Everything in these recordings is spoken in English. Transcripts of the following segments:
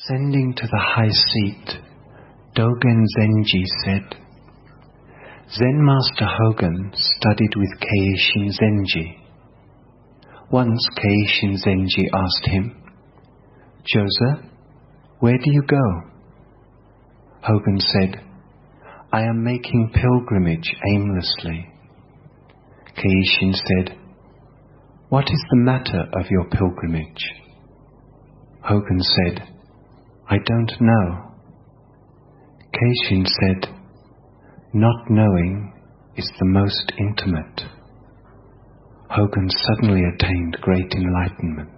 Ascending to the high seat, Dogen Zenji said, Zen Master Hogen studied with Keishin Zenji. Once Keishin Zenji asked him, Josa, where do you go? Hogen said, I am making pilgrimage aimlessly. Keishin said, What is the matter of your pilgrimage? Hogen said, I don't know. Keishin said, Not knowing is the most intimate. Hogen suddenly attained great enlightenment.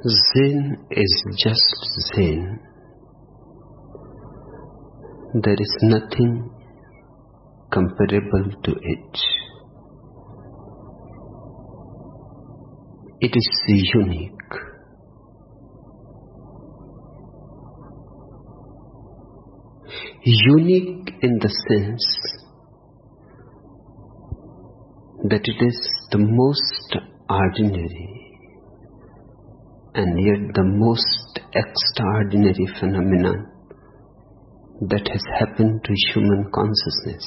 Zen is just Zen. There is nothing comparable to it. It is unique. Unique in the sense that it is the most ordinary and yet the most extraordinary phenomenon that has happened to human consciousness.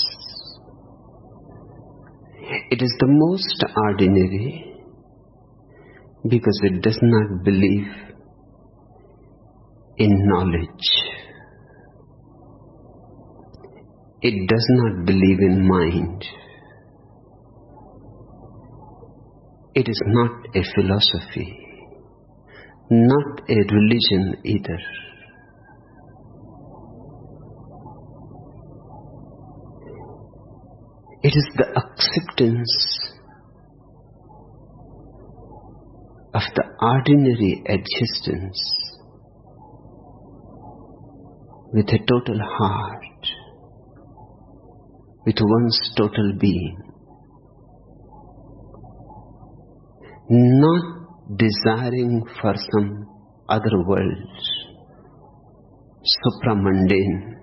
It is the most ordinary because it does not believe in knowledge. It does not believe in mind. It is not a philosophy, not a religion either. It is the acceptance of the ordinary existence with a total heart, with one's total being, not desiring for some other world, supramundane,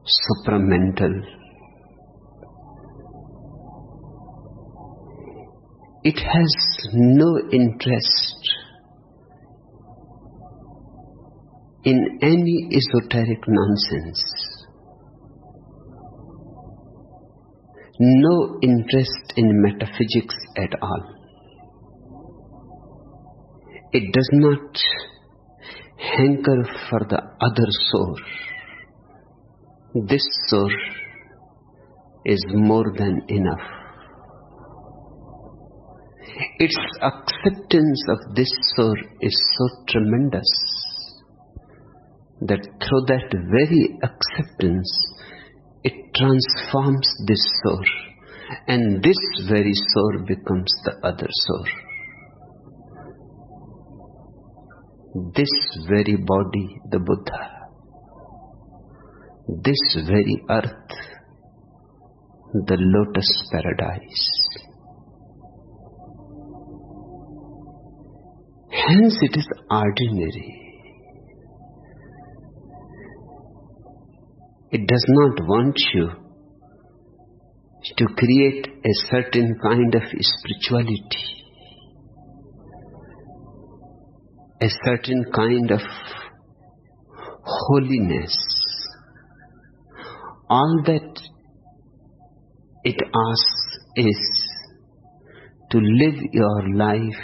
supramental. It has no interest in any esoteric nonsense, no interest in metaphysics at all. It does not hanker for the other source. This source is more than enough. Its acceptance of this source is so tremendous that through that very acceptance, it transforms this source, and this very source becomes the other source. This very body, the Buddha, this very earth, the Lotus paradise. Hence it is ordinary. It does not want you to create a certain kind of spirituality, a certain kind of holiness. All that it asks is to live your life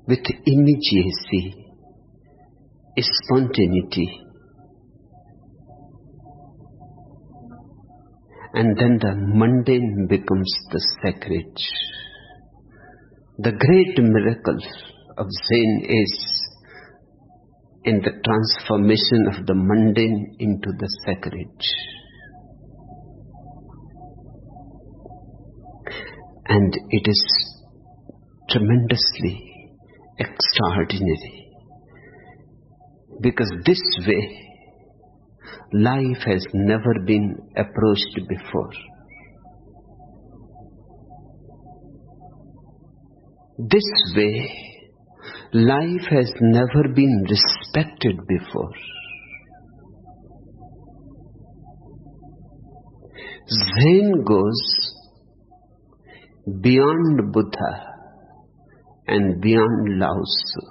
with immediacy, spontaneity, and then the mundane becomes the sacred. The great miracle of Zen is in the transformation of the mundane into the sacred. And it is tremendously extraordinary, because this way life has never been approached before. This way, life has never been respected before. Zen goes beyond Buddha and beyond Lao Tzu.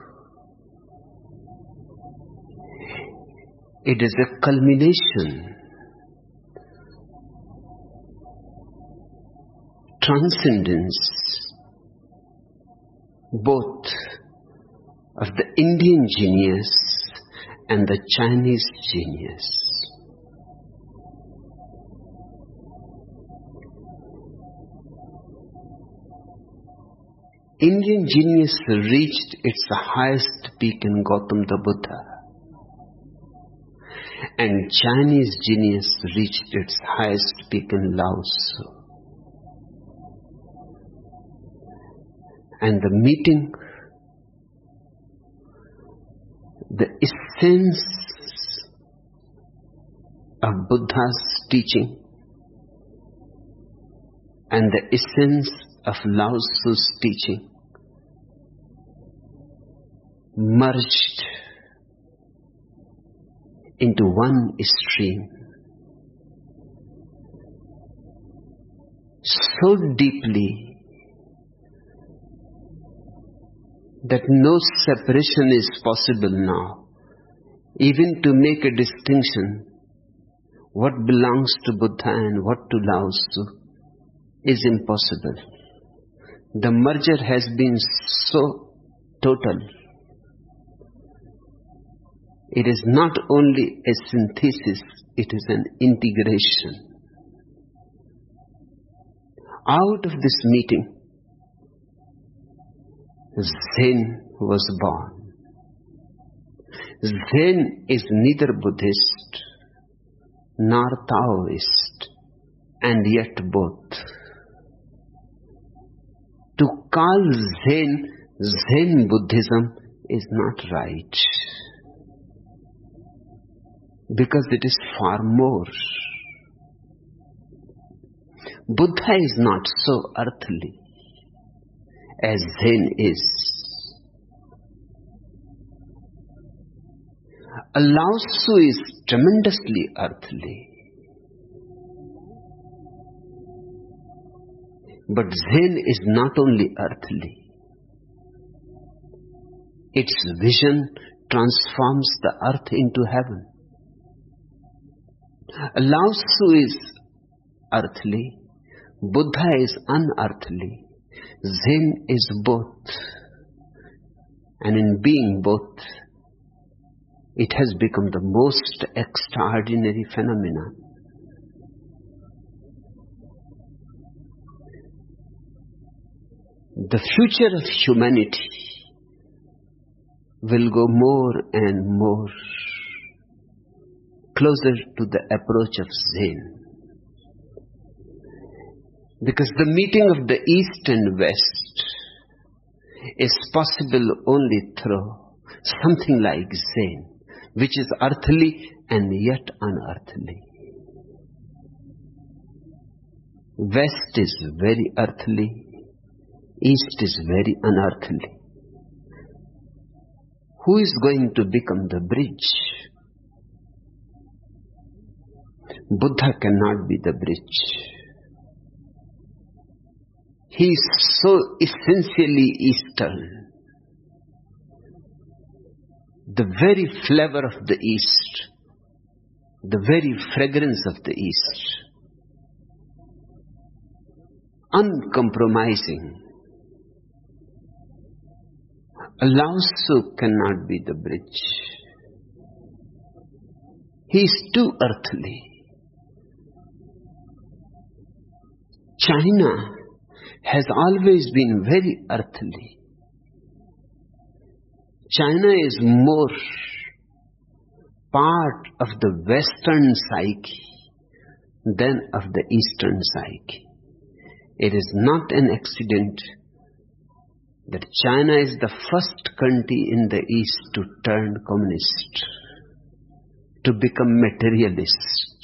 It is a culmination, transcendence, both of the Indian genius and the Chinese genius. Indian genius reached its highest peak in Gautam the Buddha, and Chinese genius reached its highest peak in Lao Tzu. And the meeting, the essence of Buddha's teaching and the essence of Lao Tzu's teaching merged into one stream so deeply that no separation is possible now. Even to make a distinction, what belongs to Buddha and what to Lao Tzu is impossible. The merger has been so total. It is not only a synthesis, it is an integration. Out of this meeting, Zen was born. Zen is neither Buddhist nor Taoist, and yet both. To call Zen Buddhism is not right, because it is far more. Buddha is not so earthly as Zen is. A Lao Tzu is tremendously earthly. But Zen is not only earthly. Its vision transforms the earth into heaven. A Lao Tzu is earthly. Buddha is unearthly. Zen is both, and in being both, it has become the most extraordinary phenomenon. The future of humanity will go more and more closer to the approach of Zen. Because the meeting of the East and West is possible only through something like Zen, which is earthly and yet unearthly. West is very earthly, East is very unearthly. Who is going to become the bridge? Buddha cannot be the bridge. He is so essentially Eastern. The very flavor of the East, the very fragrance of the East, uncompromising. A Lao Tzu cannot be the bridge. He is too earthly. China has always been very earthly. China is more part of the Western psyche than of the Eastern psyche. It is not an accident that China is the first country in the East to turn communist, to become materialist,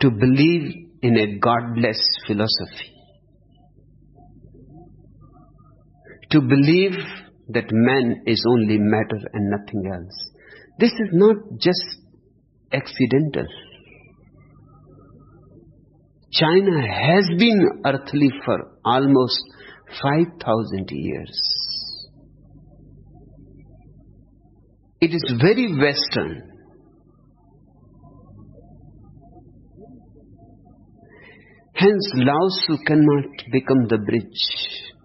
to believe in a godless philosophy. to believe that man is only matter and nothing else. This is not just accidental. China has been earthly for almost 5,000 years. It is very Western. Hence, Lao Tzu cannot become the bridge.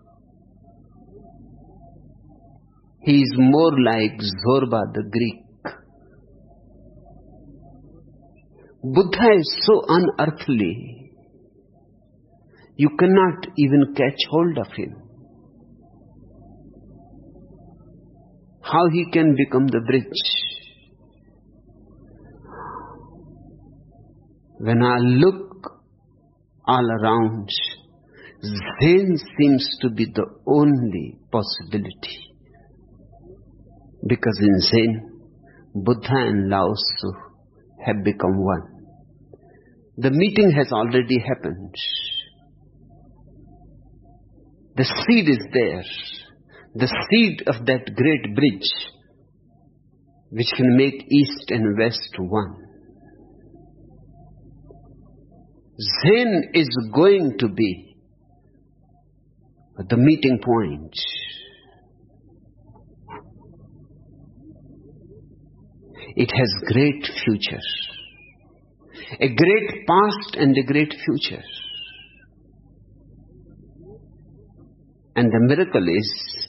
He is more like Zorba the Greek. Buddha is so unearthly. You cannot even catch hold of him. How he can become the bridge? When I look all around, Zen seems to be the only possibility. Because in Zen, Buddha and Lao Tzu have become one. The meeting has already happened. The seed is there. The seed of that great bridge which can make East and West one. Zen is going to be the meeting point. It has great future, a great past and a great future. And the miracle is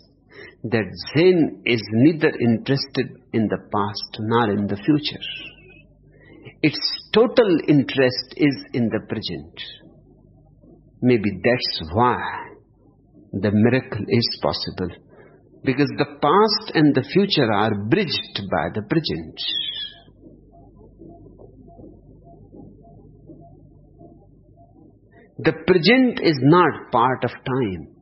that Zen is neither interested in the past nor in the future. Its total interest is in the present. Maybe that's why the miracle is possible. Because the past and the future are bridged by the present. The present is not part of time.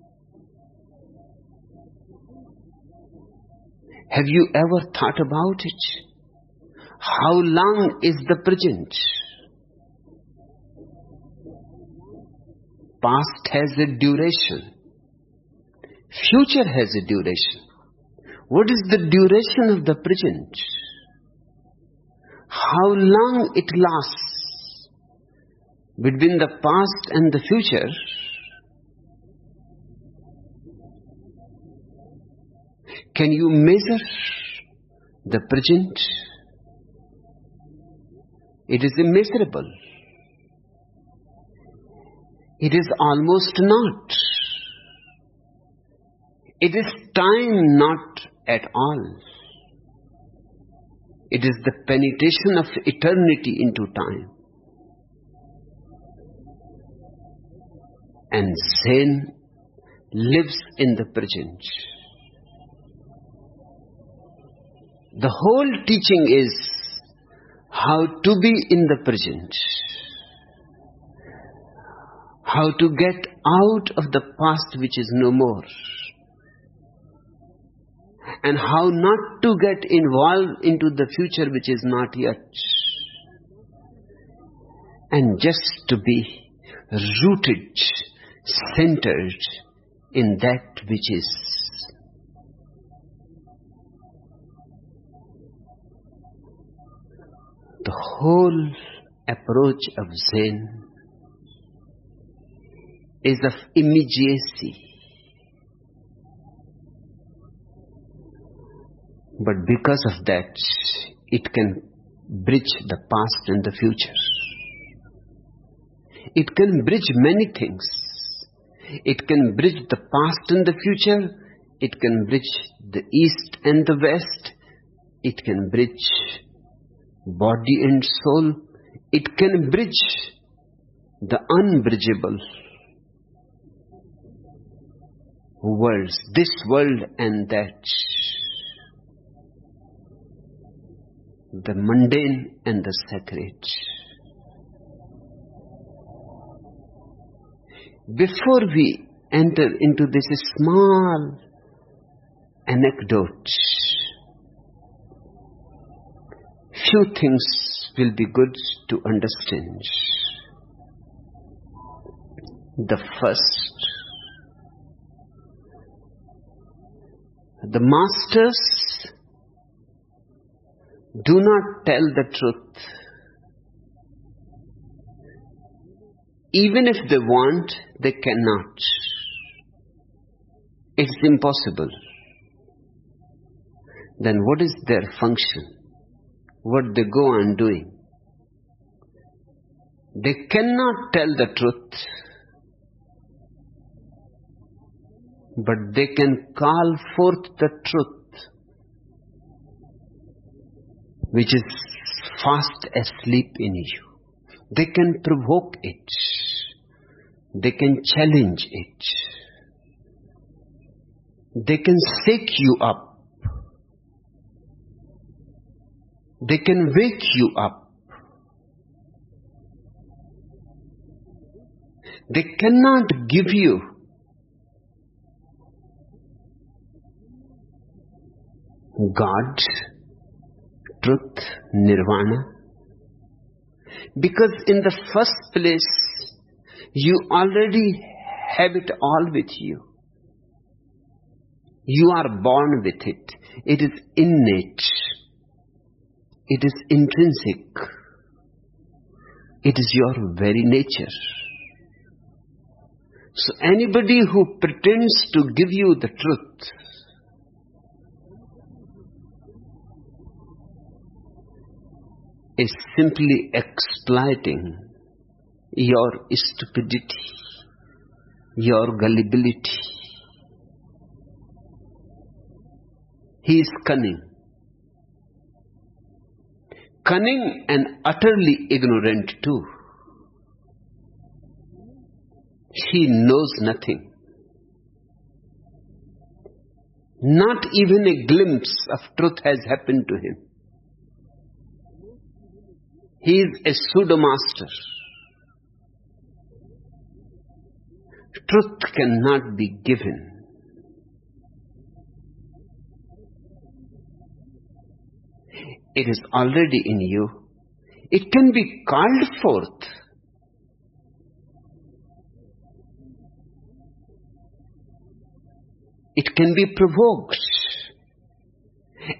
Have you ever thought about it? How long is the present? Past has a duration. Future has a duration. What is the duration of the present? How long it lasts between the past and the future? Can you measure the present? It is immeasurable. It is almost not. It is time not at all. It is the penetration of eternity into time. And Zen lives in the present. The whole teaching is how to be in the present. How to get out of the past which is no more. And how not to get involved into the future which is not yet. And just to be rooted, centered in that which is. The whole approach of Zen is of immediacy. But because of that, it can bridge the past and the future. It can bridge many things. It can bridge the past and the future. It can bridge the East and the West. It can bridge body and soul. It can bridge the unbridgeable worlds, this world and that, the mundane and the sacred. Before we enter into this small anecdote, few things will be good to understand. The first, The masters do not tell the truth. Even if they want, they cannot. It's impossible. Then what is their function? What they go on doing? They cannot tell the truth, but they can call forth the truth, which is fast asleep in you. They can provoke it. They can challenge it. They can shake you up. They can wake you up. They cannot give you God, truth, nirvana, because in the first place you already have it all with you. You are born with it. It is innate. It is intrinsic. It is your very nature. So anybody who pretends to give you the truth is simply exploiting your stupidity, your gullibility. He is cunning. Cunning and utterly ignorant too. He knows nothing. Not even a glimpse of truth has happened to him. He is a pseudo-master. Truth cannot be given. It is already in you. It can be called forth. It can be provoked.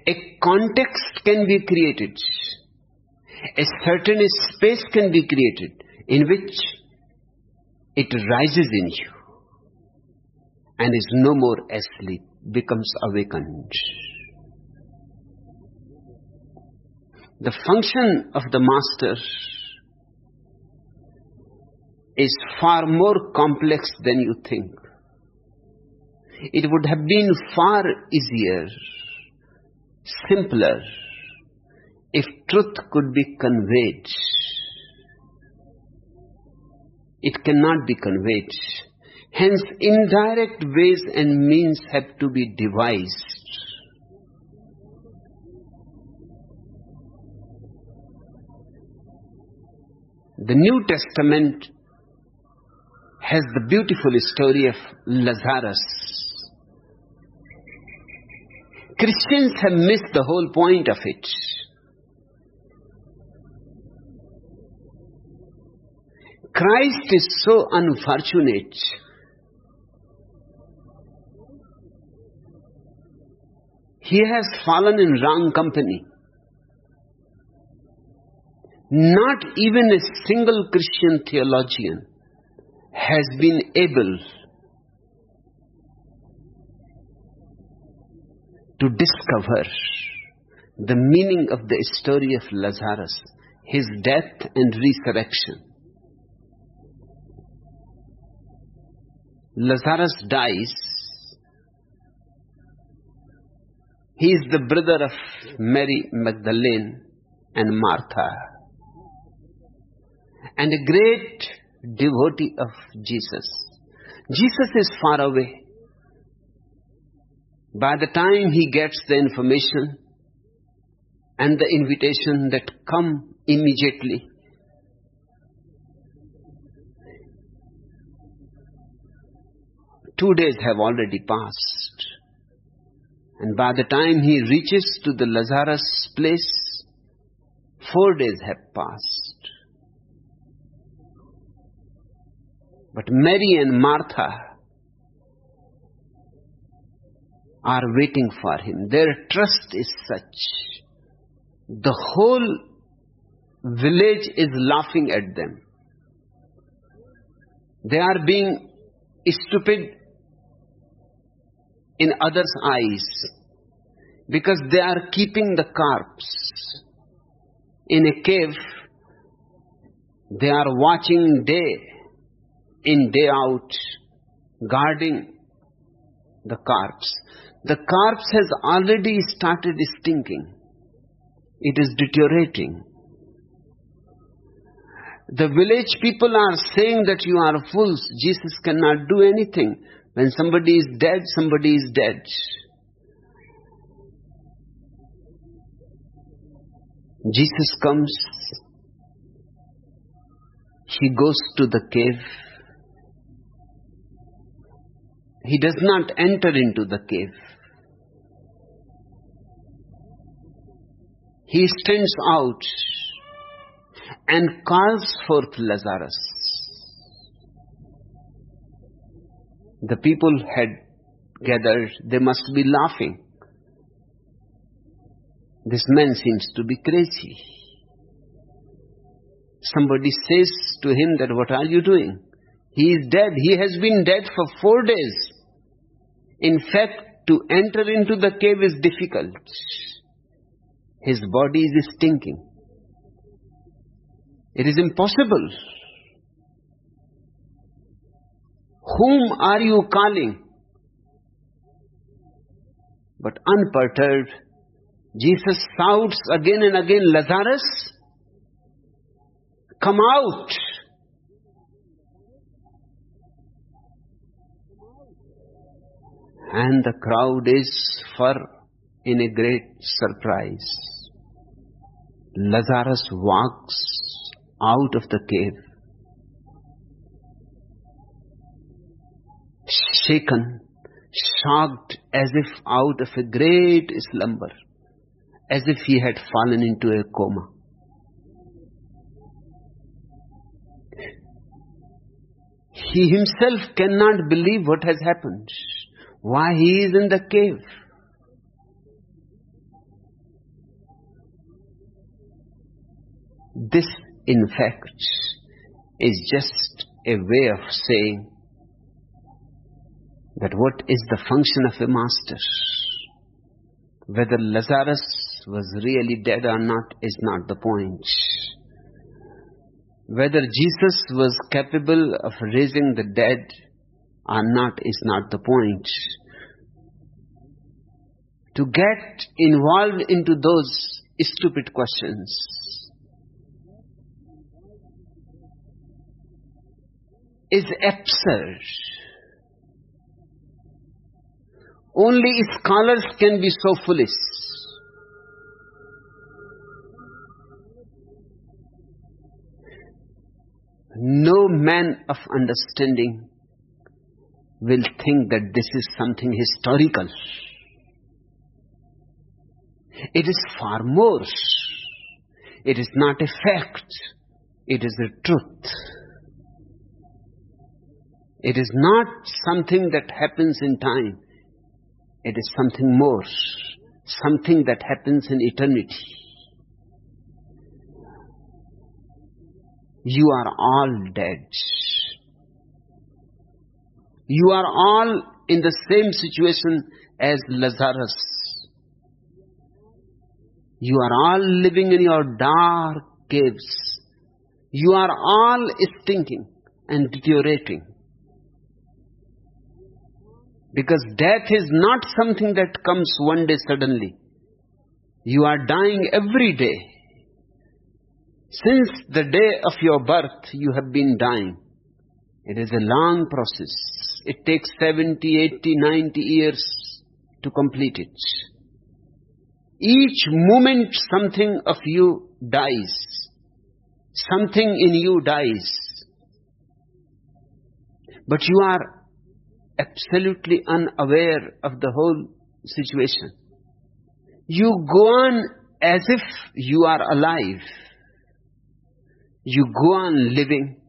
A context can be created. A certain space can be created in which it rises in you and is no more asleep, becomes awakened. The function of the master is far more complex than you think. It would have been far easier, simpler, if truth could be conveyed. It cannot be conveyed. Hence, indirect ways and means have to be devised. The New Testament has the beautiful story of Lazarus. Christians have missed the whole point of it. Christ is so unfortunate. He has fallen in wrong company. Not even a single Christian theologian has been able to discover the meaning of the story of Lazarus, his death and resurrection. Lazarus dies. He is the brother of Mary Magdalene and Martha, and a great devotee of Jesus. Jesus is far away. By the time he gets the information and the invitation that come immediately, two days have already passed. And by the time he reaches to the Lazarus place, 4 days have passed. But Mary and Martha are waiting for him. Their trust is such. The whole village is laughing at them. They are being stupid in others' eyes because they are keeping the corpse in a cave. They are watching day in, day out, guarding the corpse. The corpse has already started stinking. It is deteriorating. The village people are saying that you are fools. Jesus cannot do anything. When somebody is dead, somebody is dead. Jesus comes. He goes to the cave. He does not enter into the cave. He stands out and calls forth Lazarus. The people had gathered. They must be laughing. This man seems to be crazy. Somebody says to him that, what are you doing? He is dead. He has been dead for 4 days. In fact, to enter into the cave is difficult. His body is stinking. It is impossible. Whom are you calling? But unperturbed, Jesus shouts again and again, Lazarus, come out. And the crowd is in a great surprise. Lazarus walks out of the cave, shaken, shocked, as if out of a great slumber, as if he had fallen into a coma. He himself cannot believe what has happened, why he is in the cave. This, in fact, is just a way of saying that what is the function of a master? Whether Lazarus was really dead or not is not the point. Whether Jesus was capable of raising the dead or not is not the point. To get involved into those stupid questions is absurd. Only scholars can be so foolish. No man of understanding will think that this is something historical. It is far more. It is not a fact. It is a truth. It is not something that happens in time. It is something more, something that happens in eternity. You are all dead. You are all in the same situation as Lazarus. You are all living in your dark caves. You are all stinking and deteriorating. Because death is not something that comes one day suddenly. You are dying every day. Since the day of your birth, you have been dying. It is a long process. It takes 70, 80, 90 years to complete it. Each moment something of you dies. Something in you dies. But you are absolutely unaware of the whole situation. You go on as if you are alive. You go on living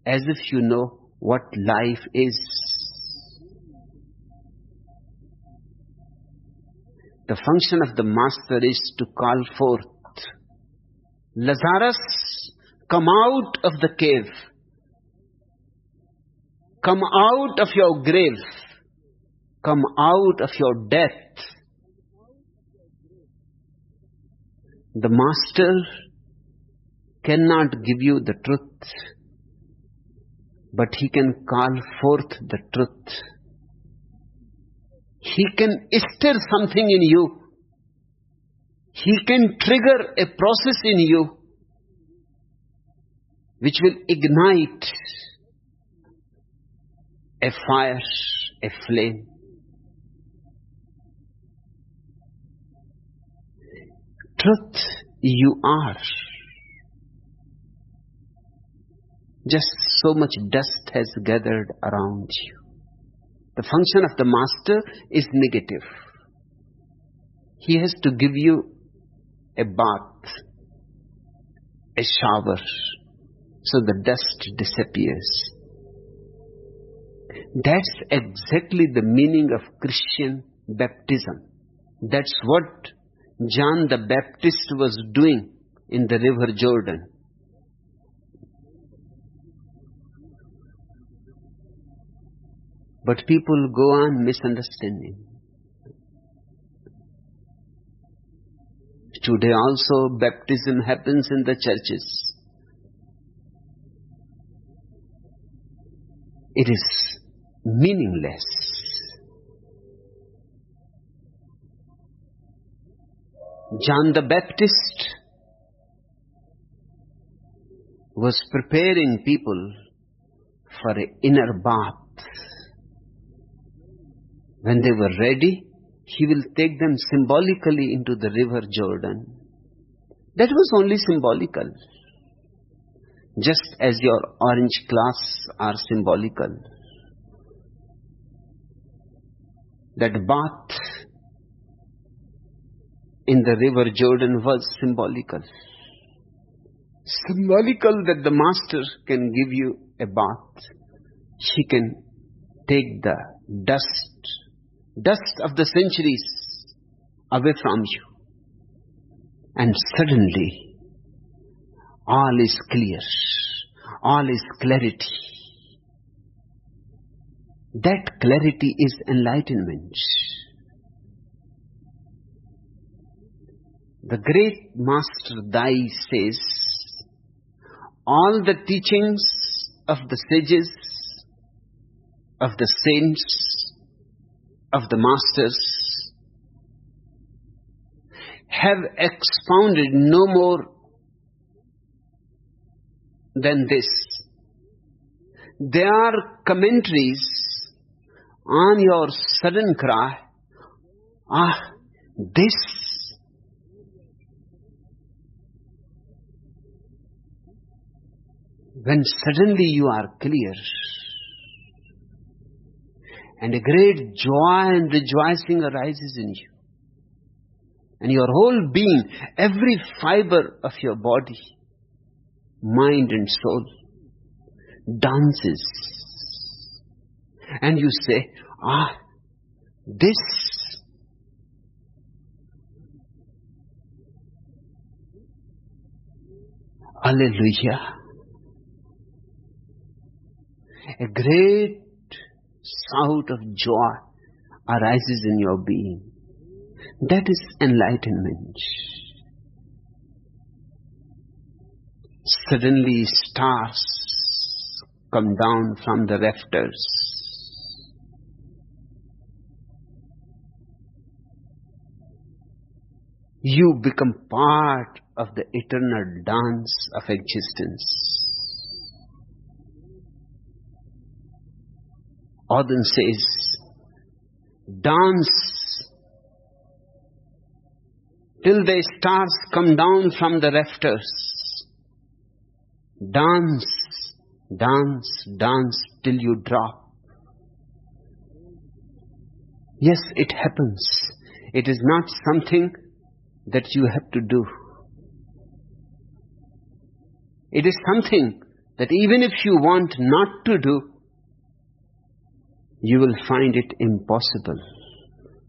as if you know what life is. The function of the master is to call forth, Lazarus, come out of the cave. Come out of your grave. Come out of your death. The master cannot give you the truth, but he can call forth the truth. He can stir something in you. He can trigger a process in you which will ignite a fire, a flame. Truth, you are. Just so much dust has gathered around you. The function of the master is negative. He has to give you a bath, a shower, so the dust disappears. That's exactly the meaning of Christian baptism. That's what John the Baptist was doing in the river Jordan. But people go on misunderstanding. Today also baptism happens in the churches. It is meaningless. John the Baptist was preparing people for an inner bath. When they were ready, he will take them symbolically into the river Jordan. That was only symbolical. Just as your orange cloths are symbolical. That bath in the river Jordan was symbolical. Symbolical that the master can give you a bath. He can take the dust of the centuries away from you. And suddenly, all is clear. All is clarity. That clarity is enlightenment. The great Master Dai says, all the teachings of the sages, of the saints, of the masters have expounded no more than this. They are commentaries on your sudden cry, this. When suddenly you are clear, and a great joy and rejoicing arises in you, and your whole being, every fiber of your body, mind and soul, dances, and you say, this. Hallelujah. A great shout of joy arises in your being. That is enlightenment. Suddenly stars come down from the rafters. You become part of the eternal dance of existence. Auden says, dance till the stars come down from the rafters. Dance, dance, dance till you drop. Yes, it happens. It is not something that you have to do. It is something that even if you want not to do, you will find it impossible.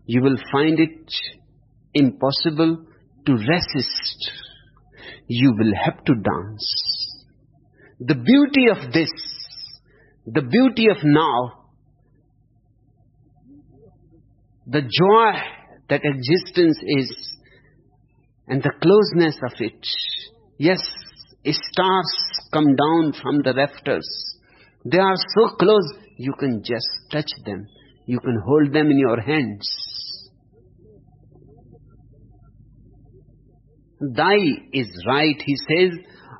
You will find it impossible to resist. You will have to dance. The beauty of this, the beauty of now, the joy that existence is, and the closeness of it. Yes, stars come down from the rafters. They are so close, you can just touch them. You can hold them in your hands. Thy is right, he says.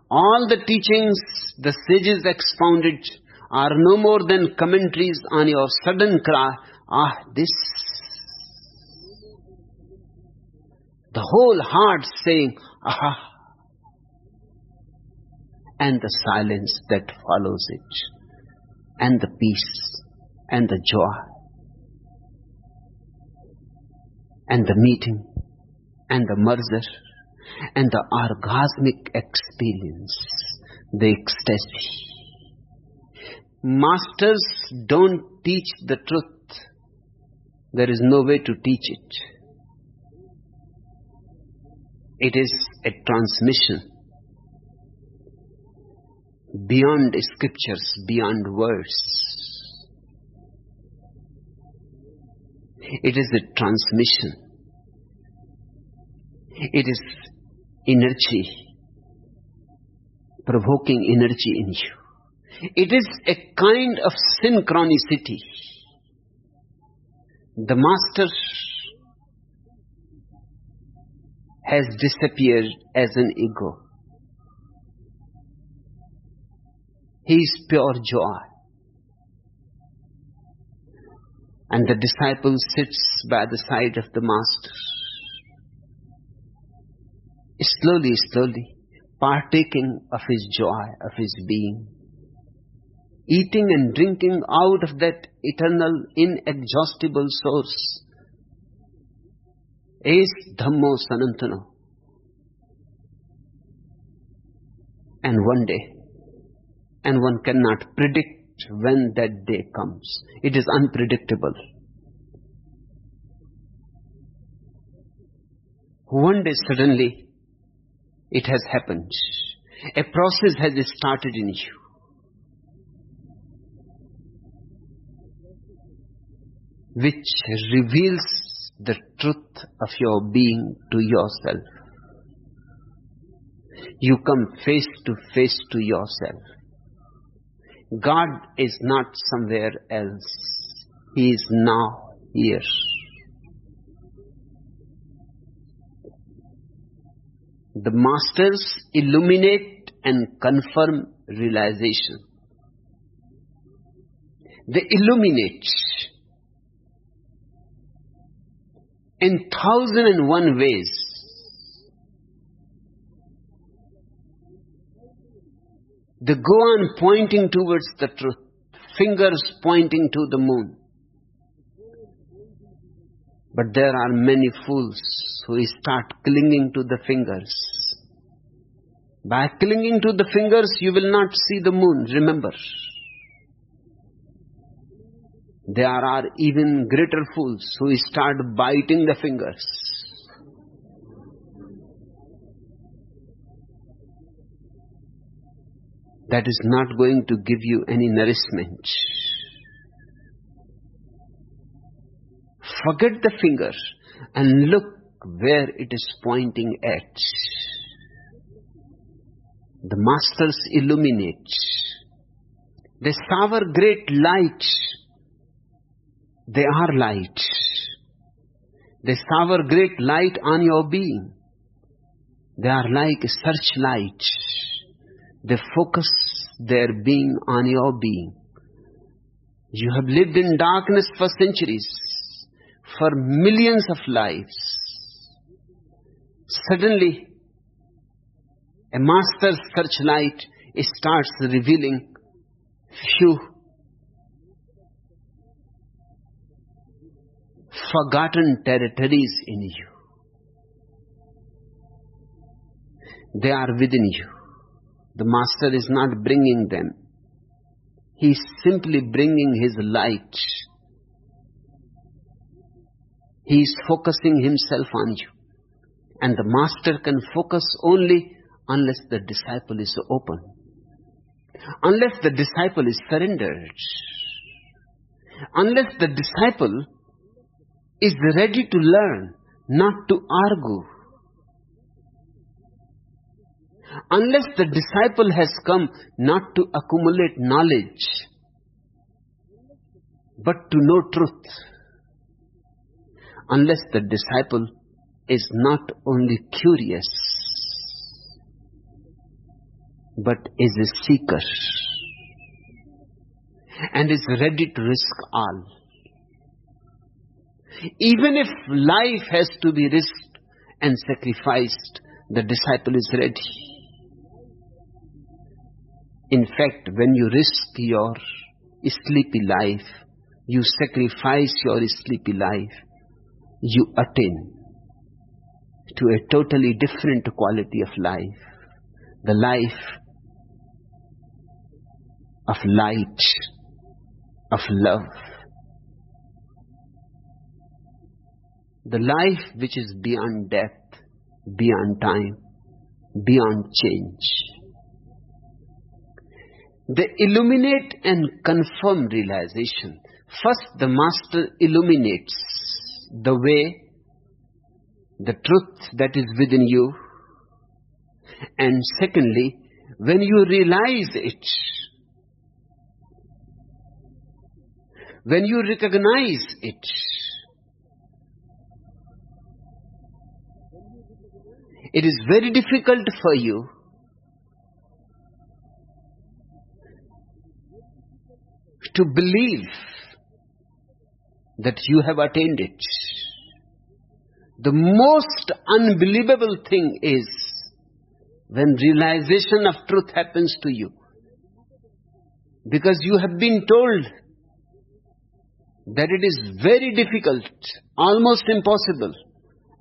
All the teachings the sages expounded are no more than commentaries on your sudden cry, ah, this. The whole heart saying, aha, and the silence that follows it, and the peace, and the joy, and the meeting, and the merger, and the orgasmic experience, the ecstasy. Masters don't teach the truth. There is no way to teach it. It is a transmission beyond scriptures, beyond words. It is a transmission. It is energy, provoking energy in you. It is a kind of synchronicity. The master has disappeared as an ego. He is pure joy. And the disciple sits by the side of the master. Slowly, slowly, partaking of his joy, of his being. Eating and drinking out of that eternal, inexhaustible source. Es Dhammo Sanantano. And one day, and one cannot predict when that day comes. It is unpredictable. One day suddenly, it has happened. A process has started in you. Which reveals the truth of your being to yourself. You come face to yourself. God is not somewhere else. He is now here. The masters illuminate and confirm realization. They illuminate in 1,001 ways. They go on pointing towards the truth, fingers pointing to the moon. But there are many fools who start clinging to the fingers. By clinging to the fingers, you will not see the moon, remember. There are even greater fools who start biting the fingers. That is not going to give you any nourishment. Forget the finger and look where it is pointing at. The masters illuminate. They shower great light. They are light. They shower great light on your being. They are like a searchlight. They focus their being on your being. You have lived in darkness for centuries, for millions of lives. Suddenly, a master's searchlight starts revealing few forgotten territories in you. They are within you. The master is not bringing them. He is simply bringing his light. He is focusing himself on you. And the master can focus only unless the disciple is open, unless the disciple is surrendered, unless the disciple is ready to learn, not to argue, unless the disciple has come not to accumulate knowledge, but to know truth, unless the disciple is not only curious, but is a seeker and is ready to risk all. Even if life has to be risked and sacrificed, the disciple is ready. In fact, when you risk your sleepy life, you sacrifice your sleepy life, you attain to a totally different quality of life, the life of light, of love, the life which is beyond death, beyond time, beyond change. They illuminate and confirm realization. First, the master illuminates the way, the truth that is within you. And secondly, when you realize it, when you recognize it, it is very difficult for you to believe that you have attained it. The most unbelievable thing is when realization of truth happens to you, because you have been told that it is very difficult, almost impossible,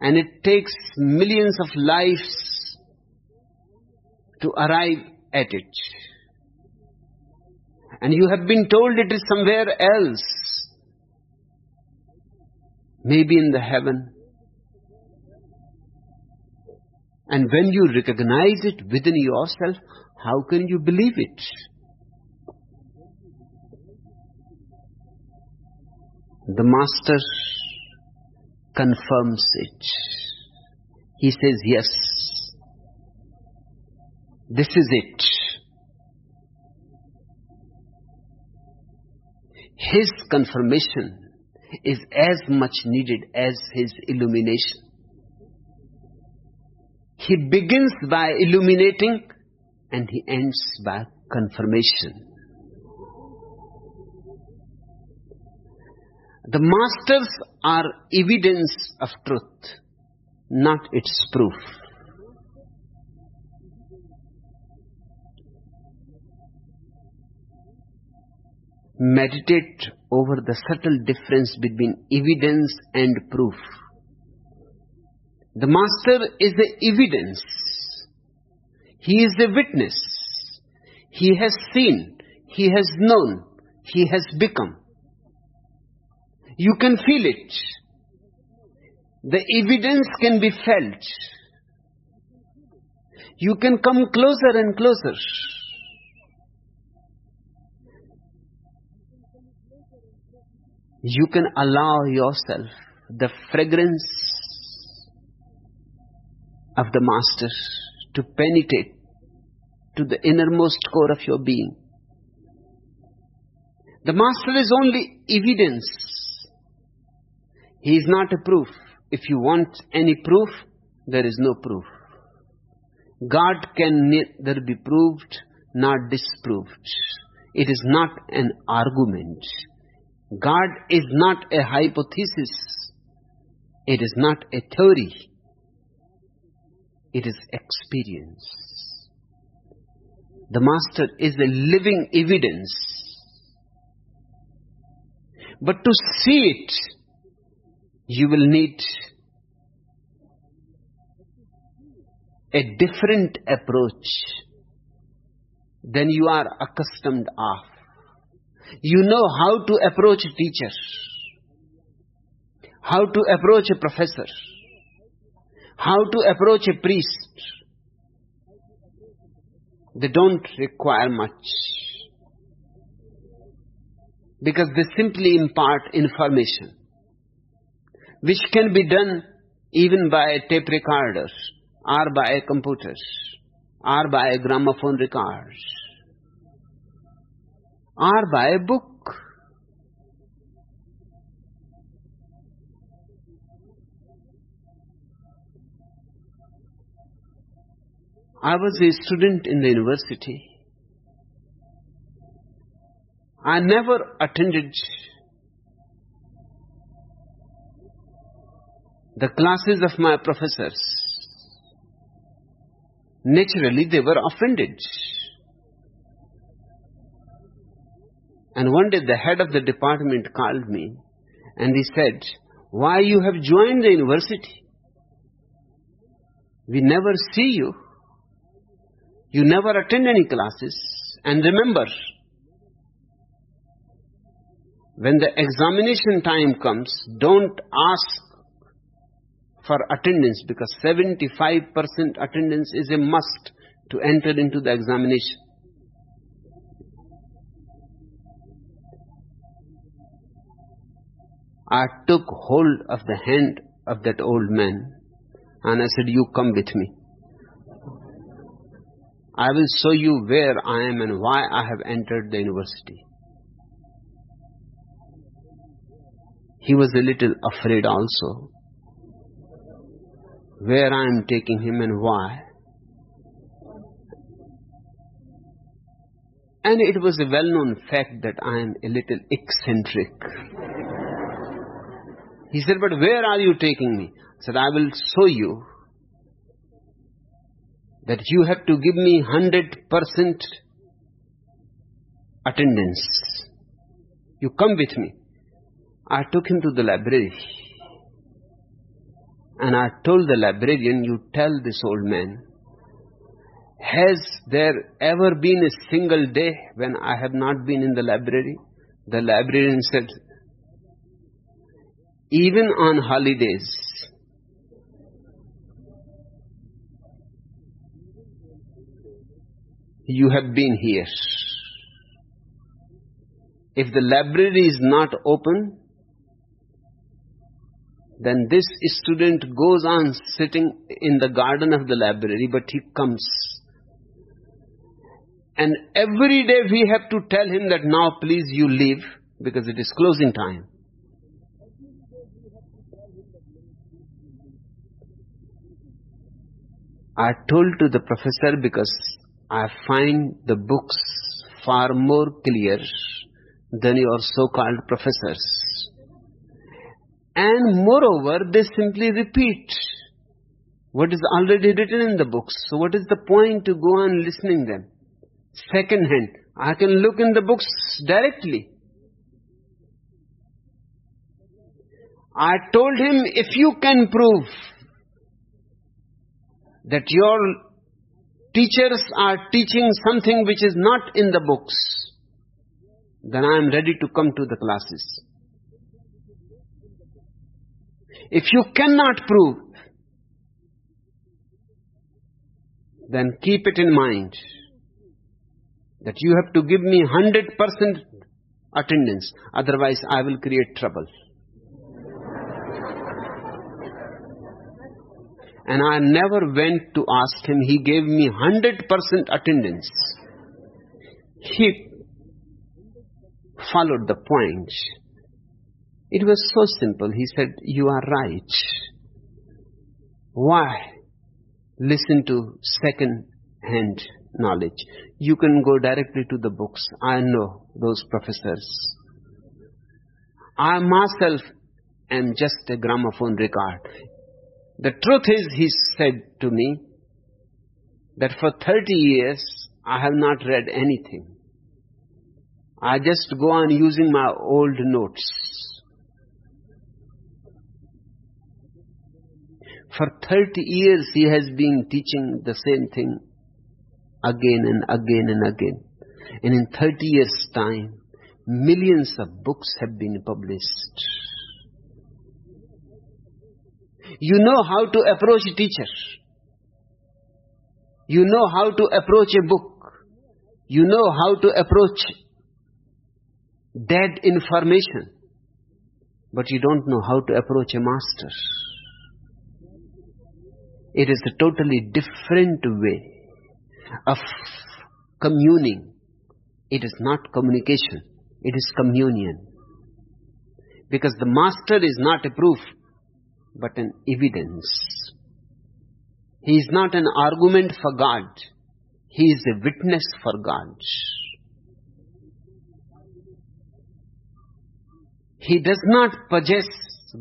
and it takes millions of lives to arrive at it. And you have been told it is somewhere else, maybe in the heaven. And when you recognize it within yourself, how can you believe it? The master confirms it. He says, yes, this is it. His confirmation is as much needed as his illumination. He begins by illuminating and he ends by confirmation. The masters are evidence of truth, not its proof. Meditate over the subtle difference between evidence and proof. The master is the evidence. He is the witness. He has seen, he has known, he has become. You can feel it. The evidence can be felt. You can come closer and closer. You can allow yourself the fragrance of the master to penetrate to the innermost core of your being. The master is only evidence. He is not a proof. If you want any proof, there is no proof. God can neither be proved nor disproved. It is not an argument. God is not a hypothesis. It is not a theory. It is experience. The master is a living evidence. But to see it, you will need a different approach than you are accustomed of. You know how to approach a teacher, how to approach a professor, How to approach a priest. They don't require much, because they simply impart information, which can be done even by a tape recorder, or by a computer, or by a gramophone record, or by a book. I was a student in the university. I never attended the classes of my professors. Naturally, they were offended. And one day the head of the department called me and he said, "Why you have joined the university? We never see you. You never attend any classes. And remember, when the examination time comes, don't ask for attendance, because 75% attendance is a must to enter into the examination." I took hold of the hand of that old man and I said, "You come with me. I will show you where I am and why I have entered the university." He was a little afraid also, where I am taking him and why. And it was a well-known fact that I am a little eccentric. He said, "But where are you taking me?" I said, "I will show you that you have to give me 100% attendance. You come with me." I took him to the library and I told the librarian, "You tell this old man, has there ever been a single day when I have not been in the library?" The librarian said, "Even on holidays, you have been here. If the library is not open, then this student goes on sitting in the garden of the library, but he comes. And every day we have to tell him that now please you leave, because it is closing time." I told to the professor, because I find the books far more clear than your so-called professors. And moreover, they simply repeat what is already written in the books. So what is the point to go on listening them? Second hand, I can look in the books directly. I told him, if you can prove that your teachers are teaching something which is not in the books, then I am ready to come to the classes. If you cannot prove, then keep it in mind that you have to give me 100% attendance, otherwise I will create trouble. And I never went to ask him. He gave me 100% attendance. He followed the point. It was so simple. He said, "You are right. Why listen to second-hand knowledge? You can go directly to the books. I know those professors. I myself am just a gramophone record." The truth is, he said to me, that for 30 years I have not read anything. I just go on using my old notes. For 30 years he has been teaching the same thing again and again and again. And in 30 years' time, millions of books have been published. You know how to approach a teacher. You know how to approach a book. You know how to approach dead information. But you don't know how to approach a master. It is a totally different way of communing. It is not communication. It is communion. Because the master is not a proof, but an evidence. He is not an argument for God. He is a witness for God. He does not possess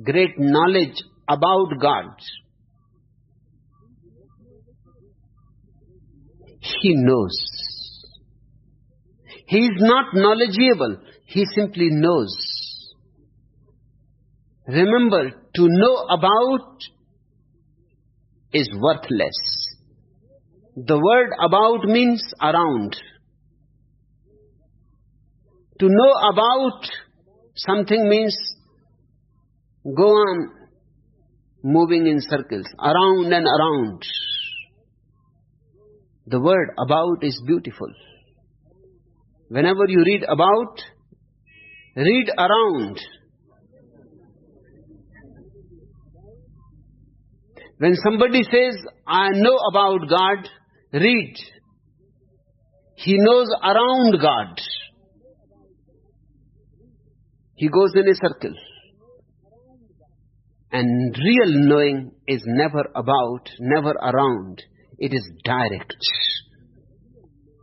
great knowledge about God. He knows. He is not knowledgeable. He simply knows. Remember, to know about is worthless. The word about means around. To know about something means go on moving in circles, around and around. The word about is beautiful. Whenever you read about, read around. When somebody says, I know about God, read. He knows around God. He goes in a circle. And real knowing is never about, never around. It is direct.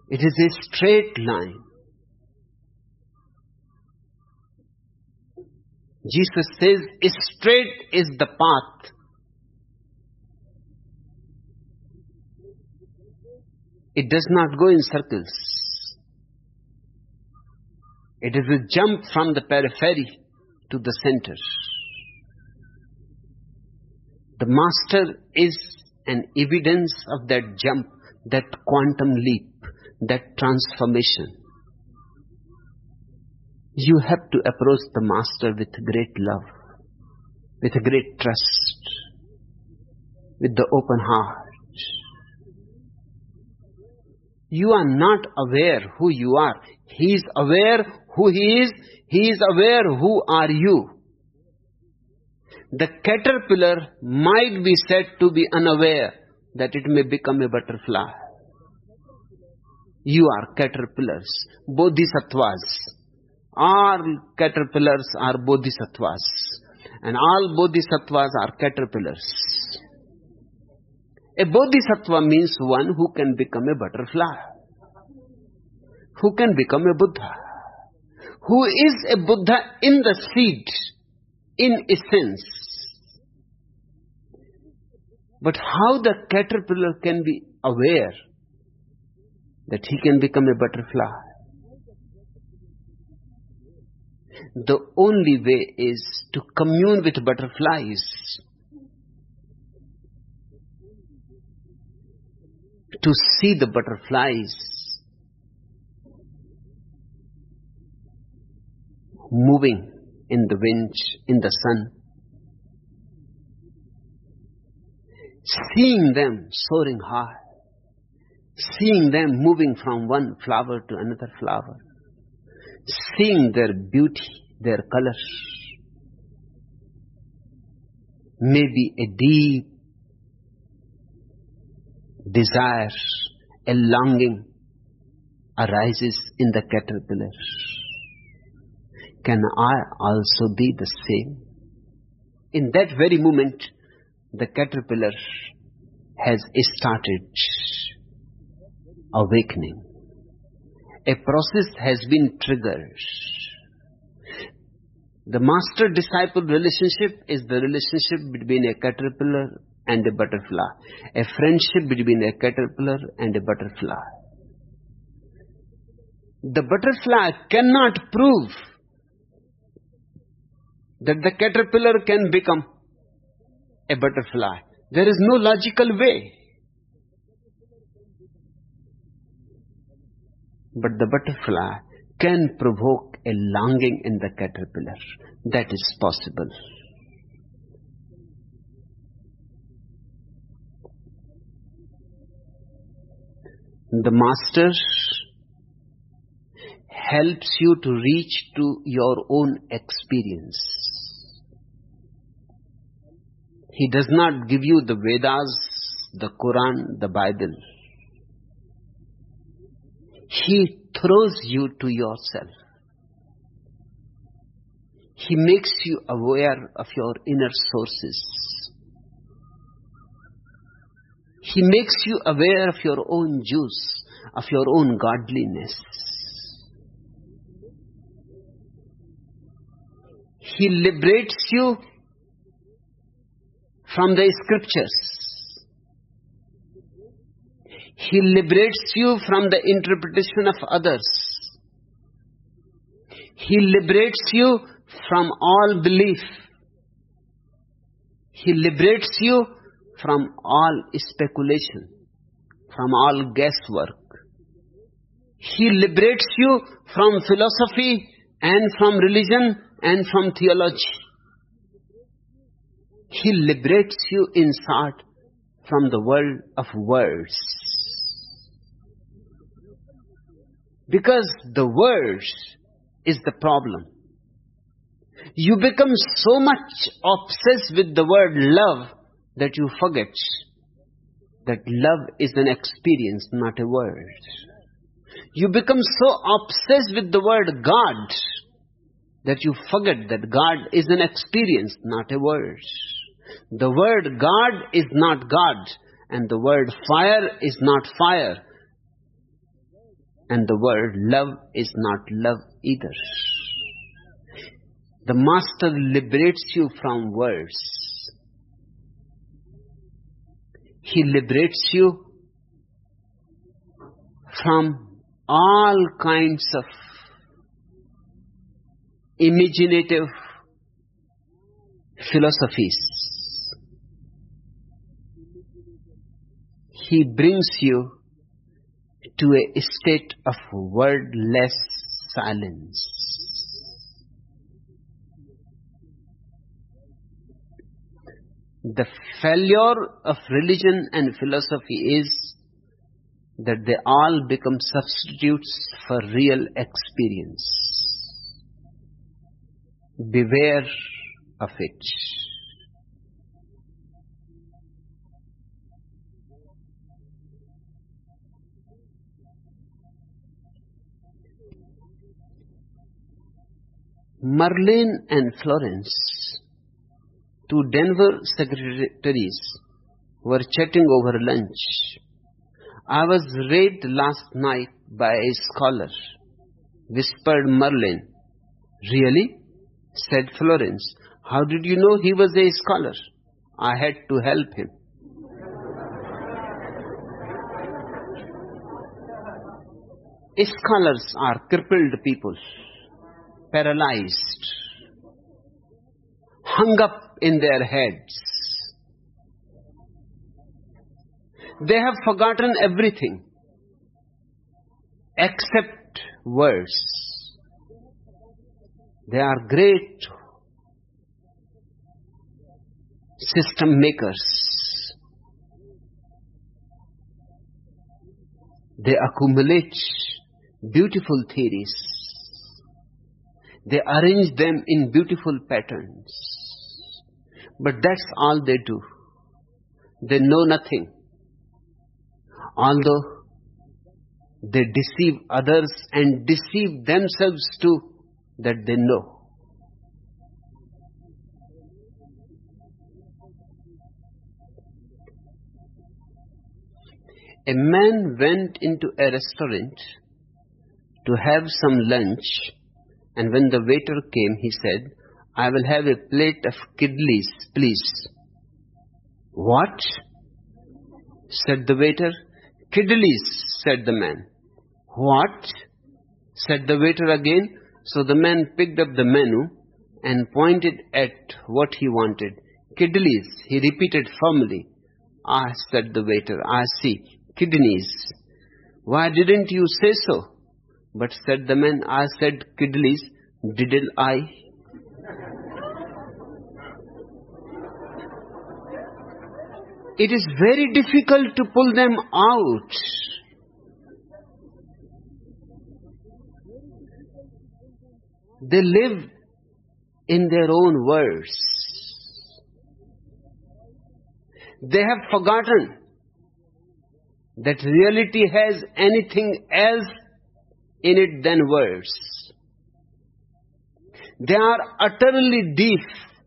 It is a straight line. Jesus says, straight is the path. It does not go in circles. It is a jump from the periphery to the center. The master is an evidence of that jump, that quantum leap, that transformation. You have to approach the master with great love, with a great trust, with the open heart. You are not aware who you are. He is aware who he is. He is aware who are you. The caterpillar might be said to be unaware that it may become a butterfly. You are caterpillars, bodhisattvas. All caterpillars are bodhisattvas. And all bodhisattvas are caterpillars. A bodhisattva means one who can become a butterfly, who can become a Buddha, who is a Buddha in the seed, in essence. But how the caterpillar can be aware that he can become a butterfly? The only way is to commune with butterflies, to see the butterflies moving in the wind, in the sun, seeing them soaring high, seeing them moving from one flower to another flower, seeing their beauty, their colors. Maybe a deep desire, a longing arises in the caterpillar. Can I also be the same? In that very moment, the caterpillar has started awakening. A process has been triggered. The master-disciple relationship is the relationship between a caterpillar and a butterfly. A friendship between a caterpillar and a butterfly. The butterfly cannot prove that the caterpillar can become a butterfly. There is no logical way. But the butterfly can provoke a longing in the caterpillar. That is possible. The Master helps you to reach to your own experience. He does not give you the Vedas, the Quran, the Bible. He throws you to yourself. He makes you aware of your inner sources. He makes you aware of your own juice, of your own godliness. He liberates you from the scriptures. He liberates you from the interpretation of others. He liberates you from all belief. He liberates you from all speculation, from all guesswork. He liberates you from philosophy and from religion and from theology. He liberates you inside from the world of words. Because the words is the problem. You become so much obsessed with the word love that you forget that love is an experience, not a word. You become so obsessed with the word God that you forget that God is an experience, not a word. The word God is not God, and the word fire is not fire, and the word love is not love either. The Master liberates you from words. He liberates you from all kinds of imaginative philosophies. He brings you to a state of wordless silence. The failure of religion and philosophy is that they all become substitutes for real experience. Beware of it. Merlin and Florence, two Denver secretaries, were chatting over lunch. I was raped last night by a scholar, whispered Merlin. Really? Said Florence. How did you know he was a scholar? I had to help him. Scholars are crippled people, paralyzed, hung up in their heads. They have forgotten everything except words. They are great system makers. They accumulate beautiful theories. They arrange them in beautiful patterns. But that's all they do. They know nothing. Although they deceive others and deceive themselves too, that they know. A man went into a restaurant to have some lunch, and when the waiter came, he said, I will have a plate of kidneys, please. What? Said the waiter. Kidneys, said the man. What? Said the waiter again. So the man picked up the menu and pointed at what he wanted. Kidneys, he repeated firmly. Ah, said the waiter, I see. Kidneys. Why didn't you say so? But said the man, I said kidneys, didn't I? It is very difficult to pull them out. They live in their own words. They have forgotten that reality has anything else in it than words. They are utterly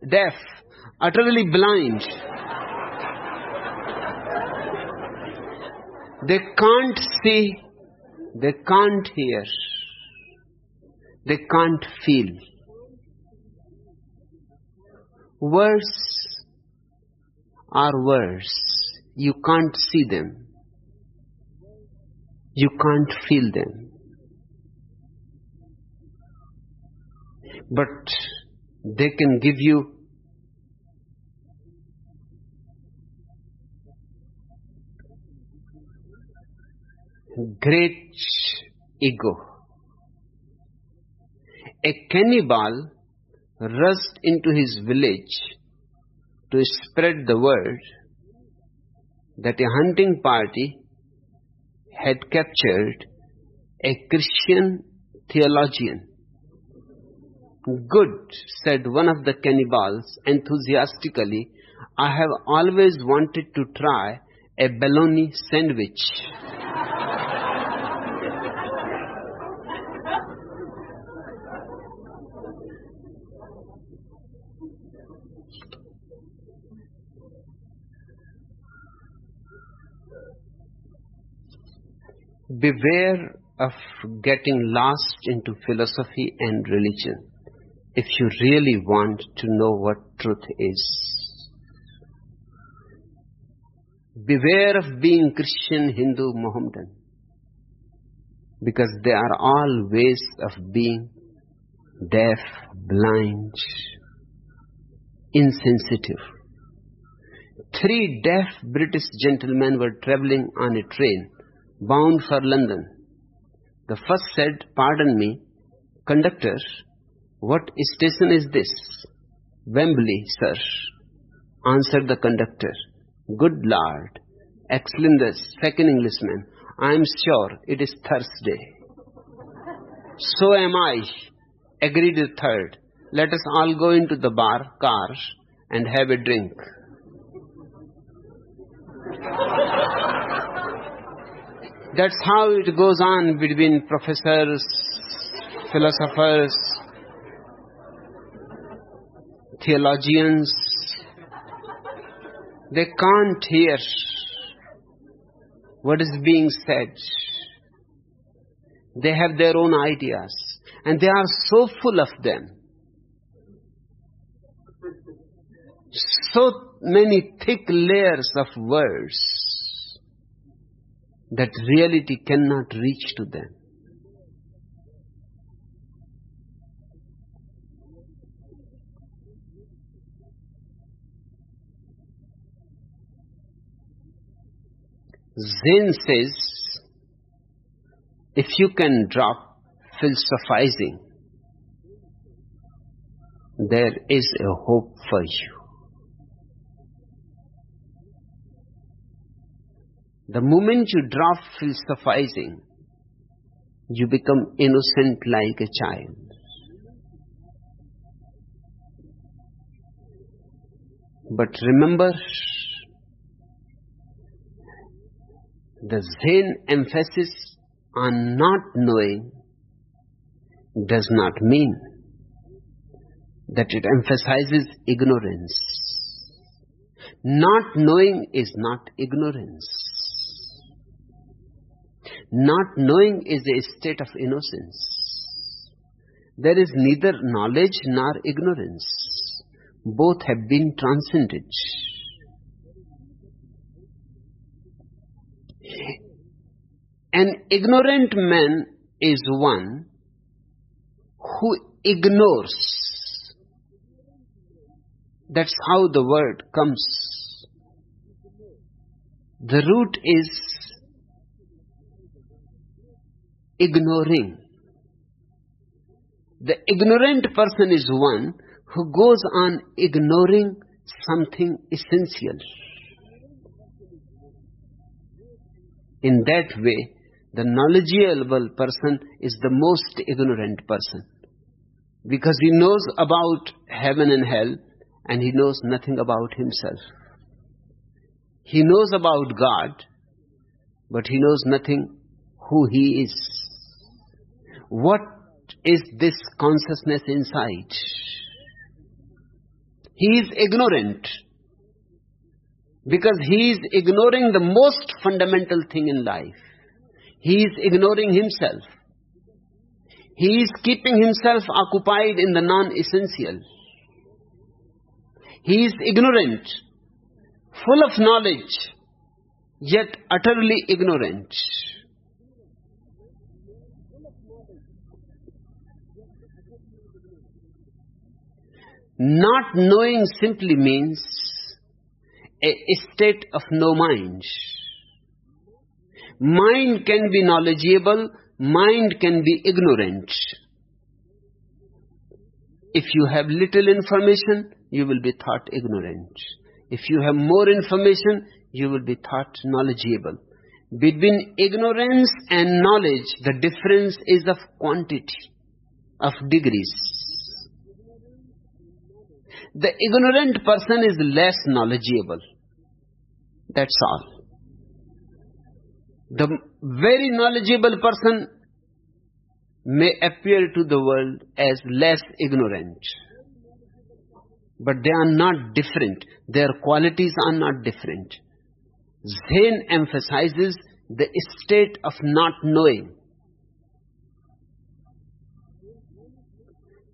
deaf, utterly blind. They can't see, they can't hear, they can't feel. Words are words. You can't see them. You can't feel them. But they can give you great ego. A cannibal rushed into his village to spread the word that a hunting party had captured a Christian theologian. "Good," said one of the cannibals enthusiastically. "I have always wanted to try a bologna sandwich." Beware of getting lost into philosophy and religion if you really want to know what truth is. Beware of being Christian, Hindu, Mohammedan, because they are all ways of being deaf, blind, insensitive. 3 deaf British gentlemen were travelling on a train bound for London. The first said, "Pardon me, conductor, what station is this?" "Wembley, sir," answered the conductor. "Good Lord," exclaimed the second Englishman, "I am sure it is Thursday." "So am I," agreed the third. "Let us all go into the car and have a drink." That's how it goes on between professors, philosophers, theologians. They can't hear what is being said. They have their own ideas, and they are so full of them. So many thick layers of words that reality cannot reach to them. Zen says, if you can drop philosophizing, there is a hope for you. The moment you drop philosophizing, you become innocent like a child. But remember, the Zen emphasis on not knowing does not mean that it emphasizes ignorance. Not knowing is not ignorance. Not knowing is a state of innocence. There is neither knowledge nor ignorance. Both have been transcended. An ignorant man is one who ignores. That's how the word comes. The root is ignoring. The ignorant person is one who goes on ignoring something essential. In that way, the knowledgeable person is the most ignorant person. because he knows about heaven and hell and he knows nothing about himself. He knows about God, but he knows nothing who he is. What is this consciousness inside? He is ignorant because he is ignoring the most fundamental thing in life. He is ignoring himself. He is keeping himself occupied in the non-essential. He is ignorant, full of knowledge, yet utterly ignorant. Not knowing simply means a state of no mind. Mind can be knowledgeable, mind can be ignorant. If you have little information, you will be thought ignorant. If you have more information, you will be thought knowledgeable. Between ignorance and knowledge, the difference is of quantity, of degrees. The ignorant person is less knowledgeable. That's all. The very knowledgeable person may appear to the world as less ignorant. But they are not different. Their qualities are not different. Zen emphasizes the state of not knowing.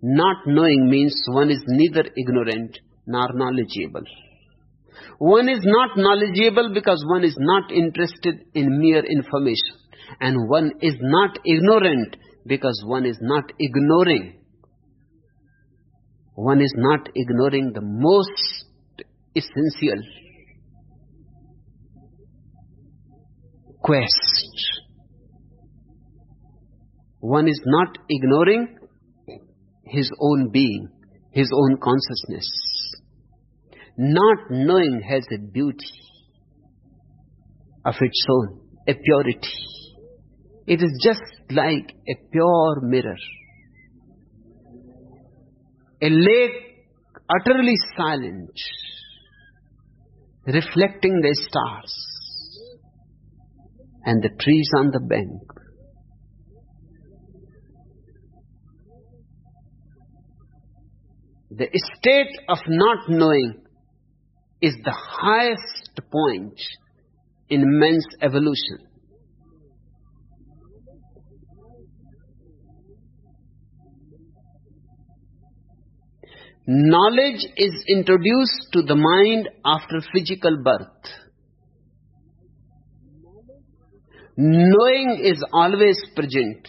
Not knowing means one is neither ignorant nor knowledgeable. One is not knowledgeable because one is not interested in mere information. And one is not ignorant because one is not ignoring. One is not ignoring the most essential quest. One is not ignoring his own being, his own consciousness. Not knowing has a beauty of its own, a purity. It is just like a pure mirror. A lake utterly silent, reflecting the stars and the trees on the bank. The state of not knowing is the highest point in man's evolution. Knowledge is introduced to the mind after physical birth. Knowing is always present,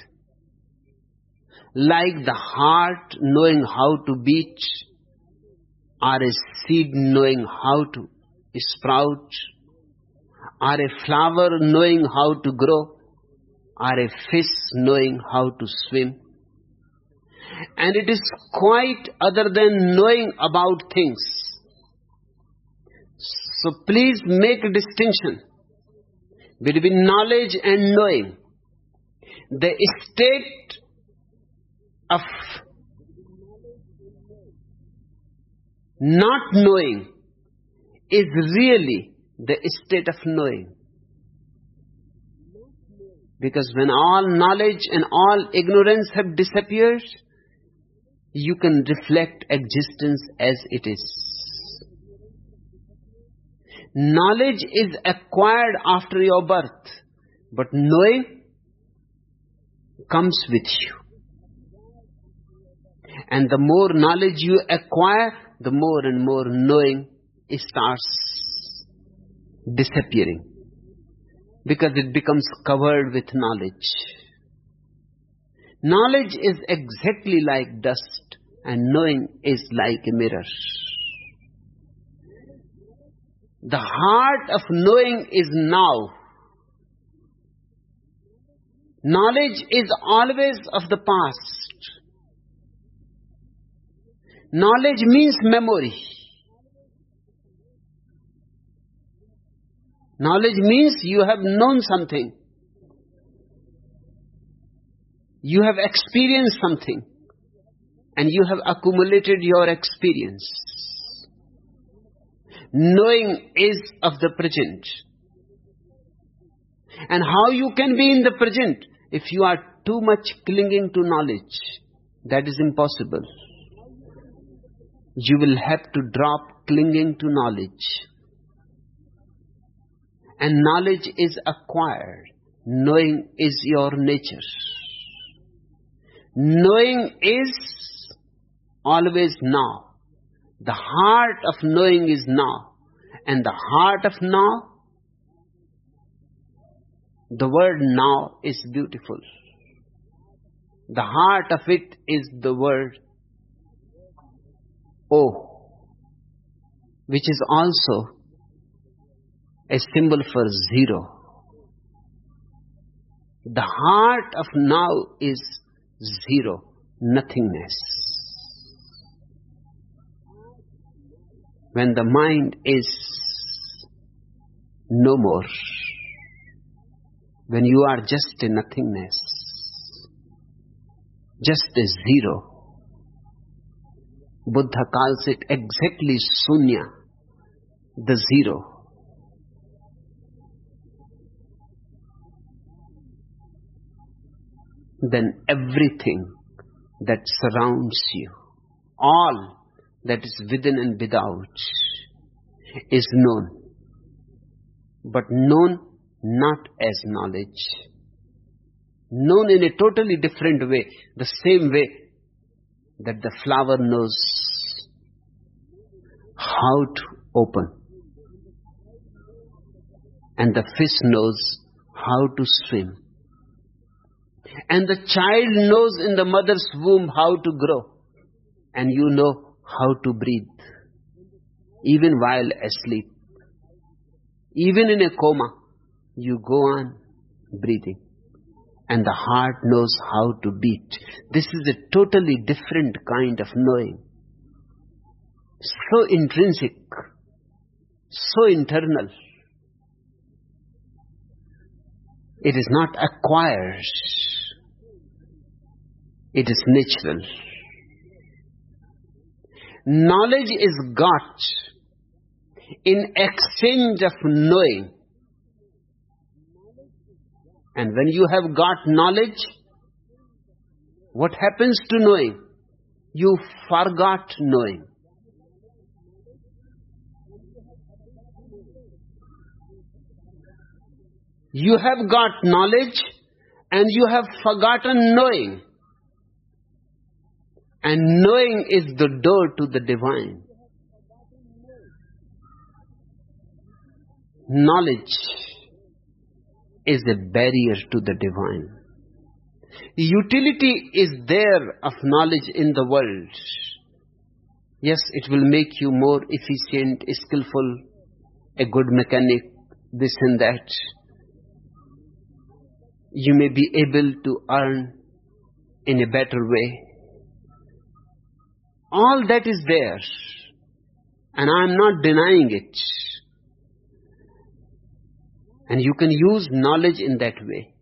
like the heart knowing how to beat, or a seed knowing how to sprout, or a flower knowing how to grow, or a fish knowing how to swim. And it is quite other than knowing about things. So please make a distinction between knowledge and knowing. The state of not knowing is really the state of knowing. Because when all knowledge and all ignorance have disappeared, you can reflect existence as it is. Knowledge is acquired after your birth, but knowing comes with you. And the more knowledge you acquire, the more and more knowing starts disappearing, because it becomes covered with knowledge. Knowledge is exactly like dust, and knowing is like a mirror. The heart of knowing is now. Knowledge is always of the past. Knowledge means memory. Knowledge means you have known something. You have experienced something. and you have accumulated your experience. Knowing is of the present. And how you can be in the present if you are too much clinging to knowledge? That is impossible. You will have to drop clinging to knowledge. And knowledge is acquired. Knowing is your nature. Knowing is always now. The heart of knowing is now. And the heart of now, the word now is beautiful. The heart of it is the word O, which is also a symbol for zero. The heart of now is zero, nothingness. When the mind is no more, when you are just a nothingness, just a zero, Buddha calls it exactly Sunya, the zero. Then everything that surrounds you, all that is within and without, is known. But known not as knowledge. Known in a totally different way, the same way that the flower knows how to open, and the fish knows how to swim, and the child knows in the mother's womb how to grow, and you know how to breathe, even while asleep. Even in a coma, you go on breathing, and the heart knows how to beat. This is a totally different kind of knowing. So intrinsic, so internal. It is not acquired. It is natural. Knowledge is got in exchange of knowing. And when you have got knowledge, what happens to knowing? You forgot knowing. You have got knowledge and you have forgotten knowing. And knowing is the door to the divine. Knowledge is a barrier to the divine. Utility is there of knowledge in the world. Yes, it will make you more efficient, skillful, a good mechanic, this and that. You may be able to earn in a better way. All that is there, and I am not denying it. And you can use knowledge in that way.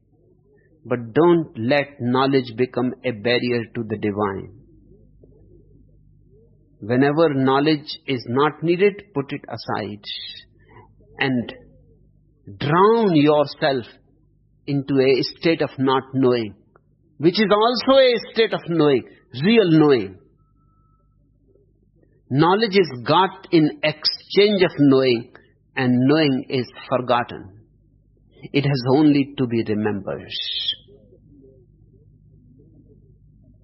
But don't let knowledge become a barrier to the divine. Whenever knowledge is not needed, put it aside and drown yourself into a state of not knowing, which is also a state of knowing, real knowing. Knowledge is got in exchange of knowing, and knowing is forgotten. It has only to be remembered.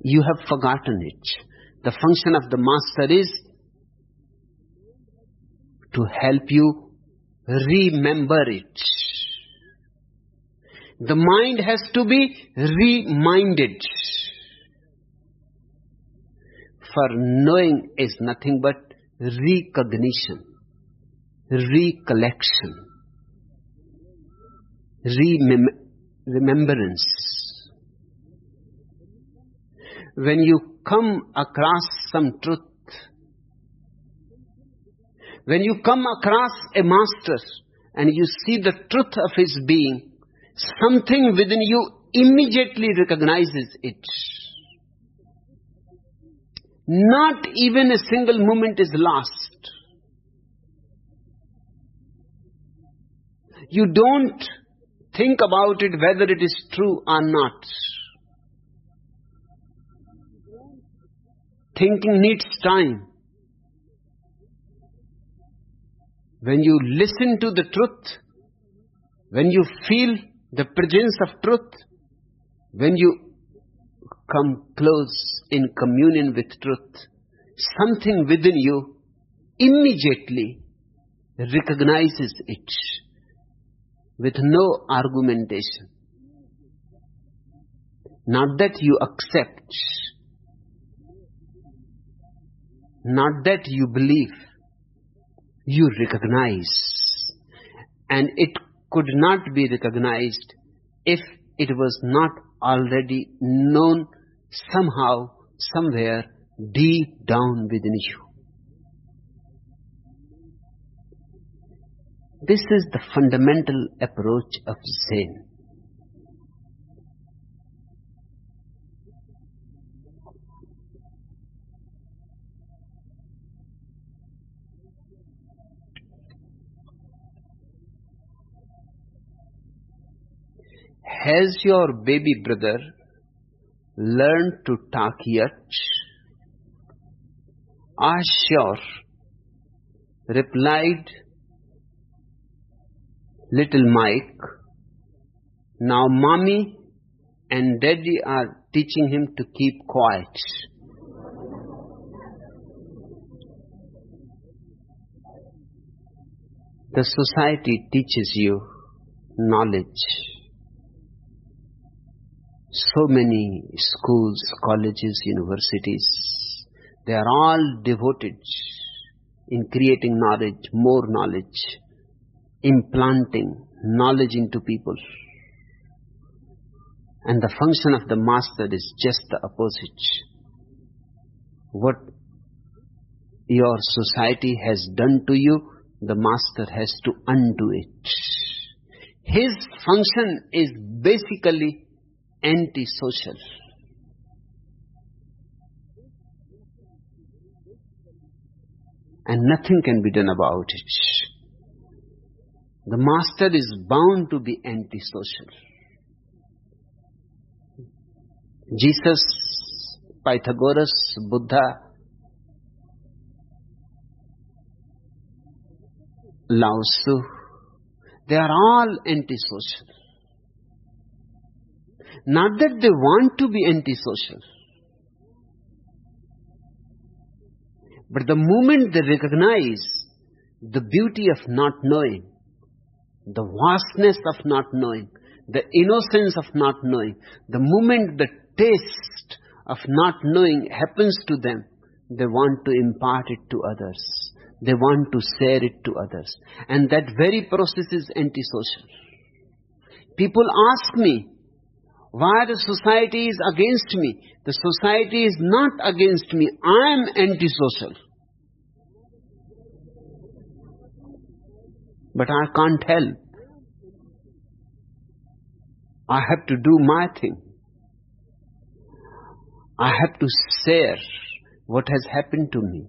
You have forgotten it. The function of the master is to help you remember it. The mind has to be reminded. For knowing is nothing but recognition, recollection, remembrance. When you come across some truth, when you come across a master and you see the truth of his being, something within you immediately recognizes it. Not even a single moment is lost. You don't think about it whether it is true or not. Thinking needs time. When you listen to the truth, when you feel the presence of truth, when you come close in communion with truth, something within you immediately recognizes it with no argumentation. Not that you accept, not that you believe, you recognize. And it could not be recognized if it was not already known somehow, somewhere deep down within you. This is the fundamental approach of Zen. Has your baby brother learned to talk yet? Sure, replied little Mike. Now mommy and daddy are teaching him to keep quiet. The society teaches you knowledge. So many schools, colleges, universities, they are all devoted in creating knowledge, more knowledge, implanting knowledge into people. And the function of the master is just the opposite. What your society has done to you, the master has to undo it. His function is basically anti-social. And nothing can be done about it. The master is bound to be anti-social. Jesus, Pythagoras, Buddha, Lao Tzu, they are all anti-social. Not that they want to be antisocial, but the moment they recognize the beauty of not knowing, the vastness of not knowing, the innocence of not knowing, the moment the taste of not knowing happens to them, they want to impart it to others. They want to share it to others. And that very process is antisocial. People ask me, why the society is against me? The society is not against me. I am antisocial. But I can't help. I have to do my thing. I have to share what has happened to me.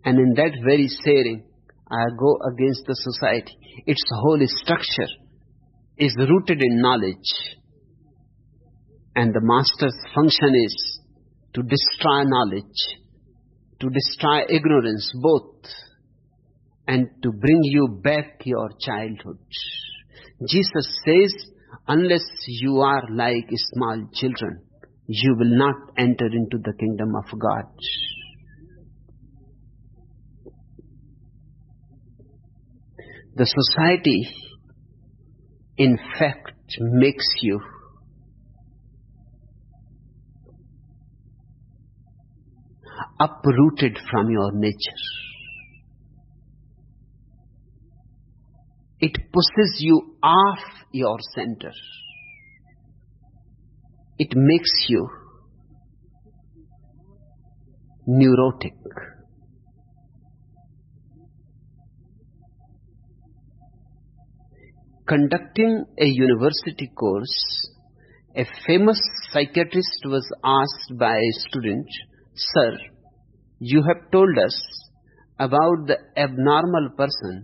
And in that very sharing, I go against the society. Its whole structure is rooted in knowledge. And the master's function is to destroy knowledge, to destroy ignorance both, and to bring you back your childhood. Jesus says, unless you are like small children, you will not enter into the kingdom of God. The society, in fact, makes you uprooted from your nature. It pushes you off your center. It makes you neurotic. Conducting a university course A famous psychiatrist was asked by a student, "Sir, you have told us about the abnormal person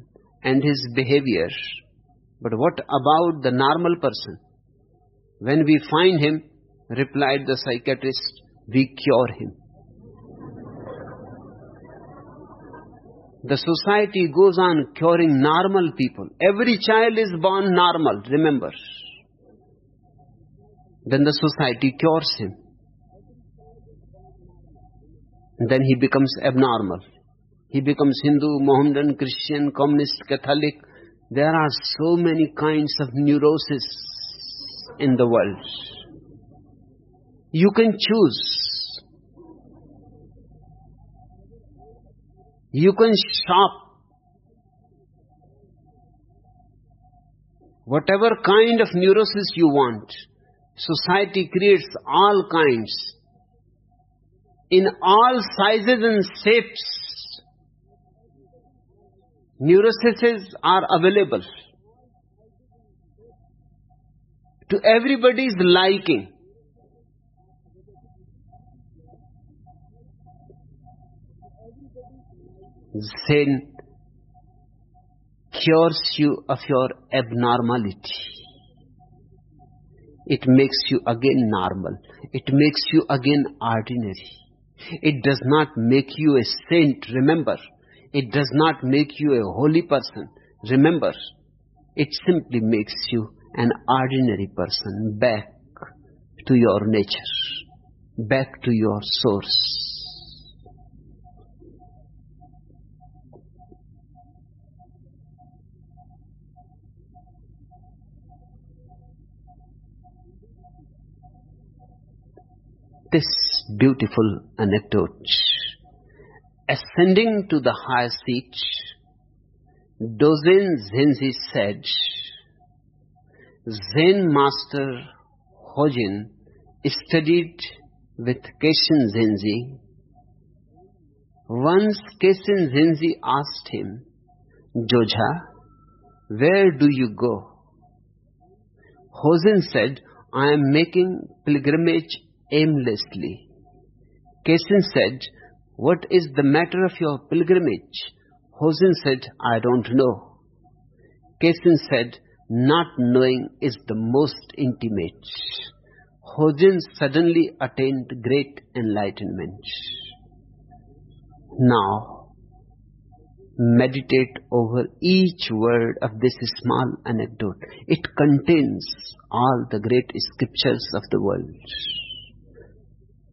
and his behavior, but what about the normal person?" "When we find him," replied the psychiatrist, "we cure him." The society goes on curing normal people. Every child is born normal, remember. Then the society cures him. Then he becomes abnormal. He becomes Hindu, Mohammedan, Christian, Communist, Catholic. There are so many kinds of neurosis in the world. You can choose. You can shop. Whatever kind of neurosis you want. Society creates all kinds, in all sizes and shapes. Neuroses are available to everybody's liking. Zen cures you of your abnormality. It makes you again normal. It makes you again ordinary. It does not make you a saint, remember. It does not make you a holy person, remember. It simply makes you an ordinary person, back to your nature, back to your source. This beautiful anecdote. Ascending to the high seat, Dogen Zenji said, Zen master Hojin studied with Kenshin Zenji. Once Kenshin Zenji asked him, "Joja, where do you go?" Hojin said, "I am making pilgrimage aimlessly." Kenshin said, "What is the matter of your pilgrimage?" Hojin said, "I don't know." Kenshin said, "Not knowing is the most intimate." Hojin suddenly attained great enlightenment. Now, meditate over each word of this small anecdote. It contains all the great scriptures of the world.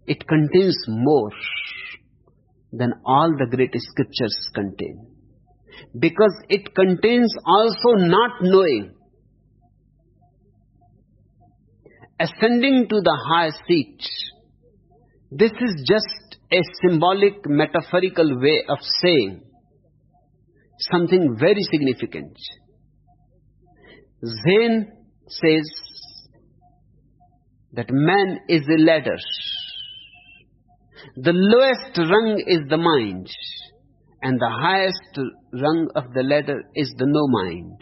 It contains more than all the great scriptures contain. Because it contains also not knowing. Ascending to the high seat. This is just a symbolic, metaphorical way of saying something very significant. Zen says that man is a ladder. The lowest rung is the mind, and the highest rung of the ladder is the no mind.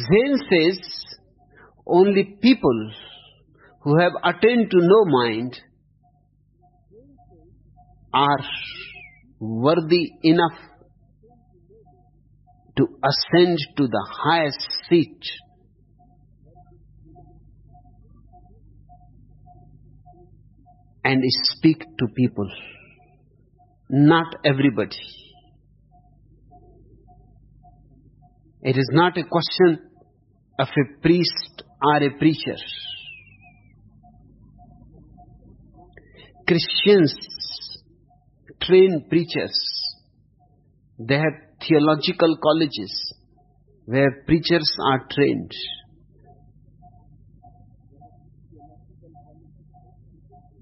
Zen says only people who have attained to no mind are worthy enough to ascend to the highest seat. And speak to people. Not everybody. It is not a question of a priest or a preacher. Christians train preachers. They have theological colleges where preachers are trained.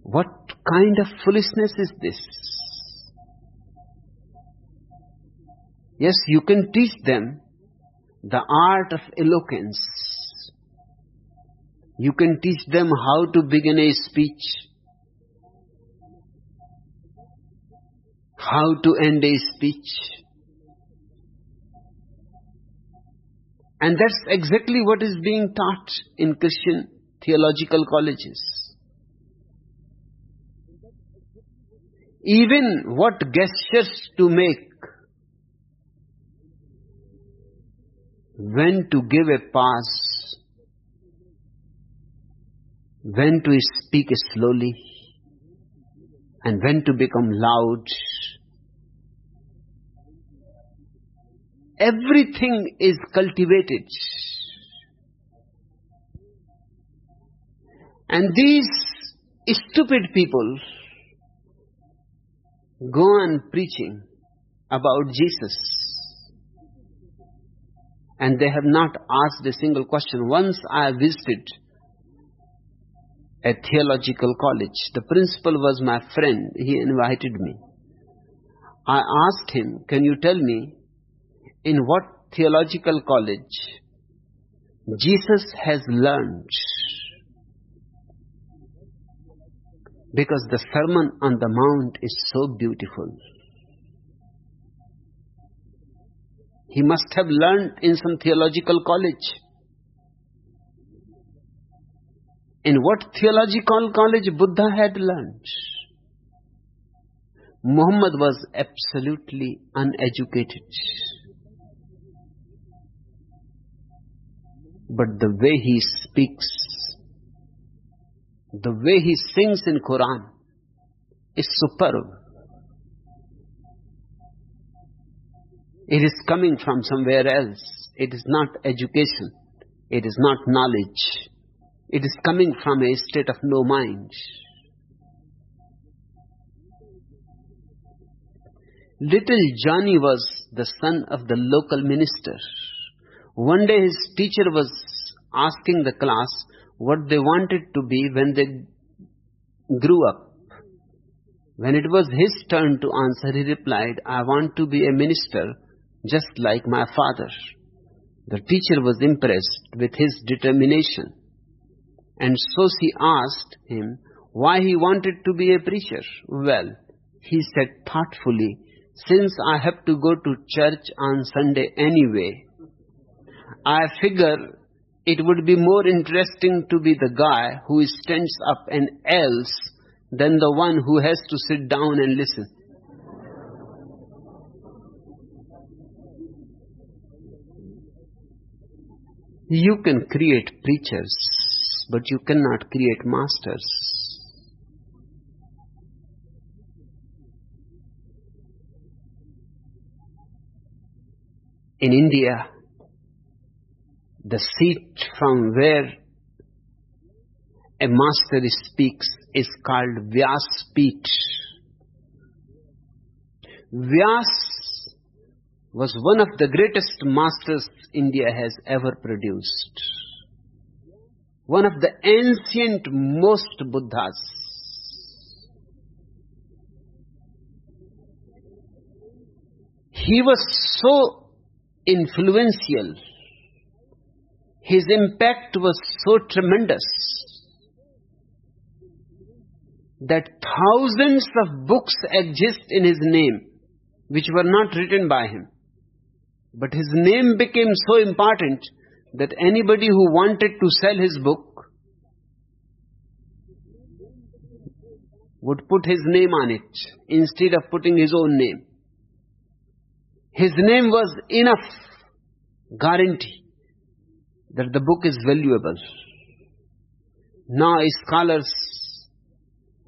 What kind of foolishness is this? Yes, you can teach them the art of eloquence. You can teach them how to begin a speech, how to end a speech, And that's exactly what is being taught in Christian theological colleges. Even what gestures to make, when to give a pause, when to speak slowly, and when to become loud. Everything is cultivated. And these stupid people go on preaching about Jesus, and they have not asked a single question. Once I visited a theological college. The principal was my friend. He invited me. I asked him, can you tell me in what theological college Jesus has learned? Because the Sermon on the Mount is so beautiful. He must have learned in some theological college. In what theological college Buddha had learned? Muhammad was absolutely uneducated. But the way he speaks, the way he sings in Quran is superb. It is coming from somewhere else. It is not education. It is not knowledge. It is coming from a state of no mind. Little Johnny was the son of the local minister. One day his teacher was asking the class what they wanted to be when they grew up. When it was his turn to answer, he replied, I want to be a minister just like my father. The teacher was impressed with his determination. And so she asked him why he wanted to be a preacher. Well, he said thoughtfully, since I have to go to church on Sunday anyway, I figure it would be more interesting to be the guy who stands up and yells than the one who has to sit down and listen. You can create preachers, but you cannot create masters. In India, the seat from where a master speaks is called Vyaspeeth. Vyas was one of the greatest masters India has ever produced. One of the ancient most Buddhas. He was so influential. His impact was so tremendous that thousands of books exist in his name which were not written by him. But his name became so important that anybody who wanted to sell his book would put his name on it instead of putting his own name. His name was enough guarantee that the book is valuable. Now scholars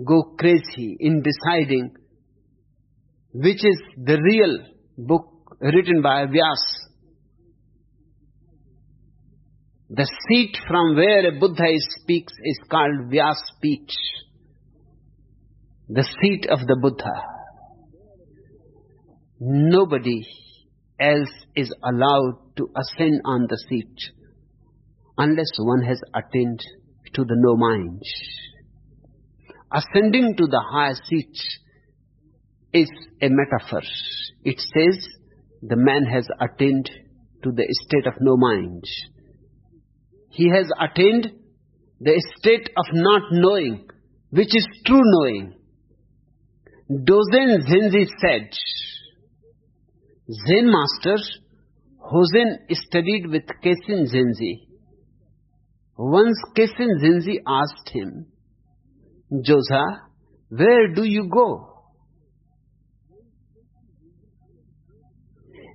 go crazy in deciding which is the real book written by Vyas. The seat from where a Buddha speaks is called Vyaspeeth, the seat of the Buddha. Nobody else is allowed to ascend on the seat unless one has attained to the no mind. Ascending to the high seat is a metaphor. It says the man has attained to the state of no mind. He has attained the state of not knowing, which is true knowing. Dozen Zenji said, Zen master, Hosen studied with Kesin Zenzi. Once Kesin Zenzi asked him, Josa, where do you go?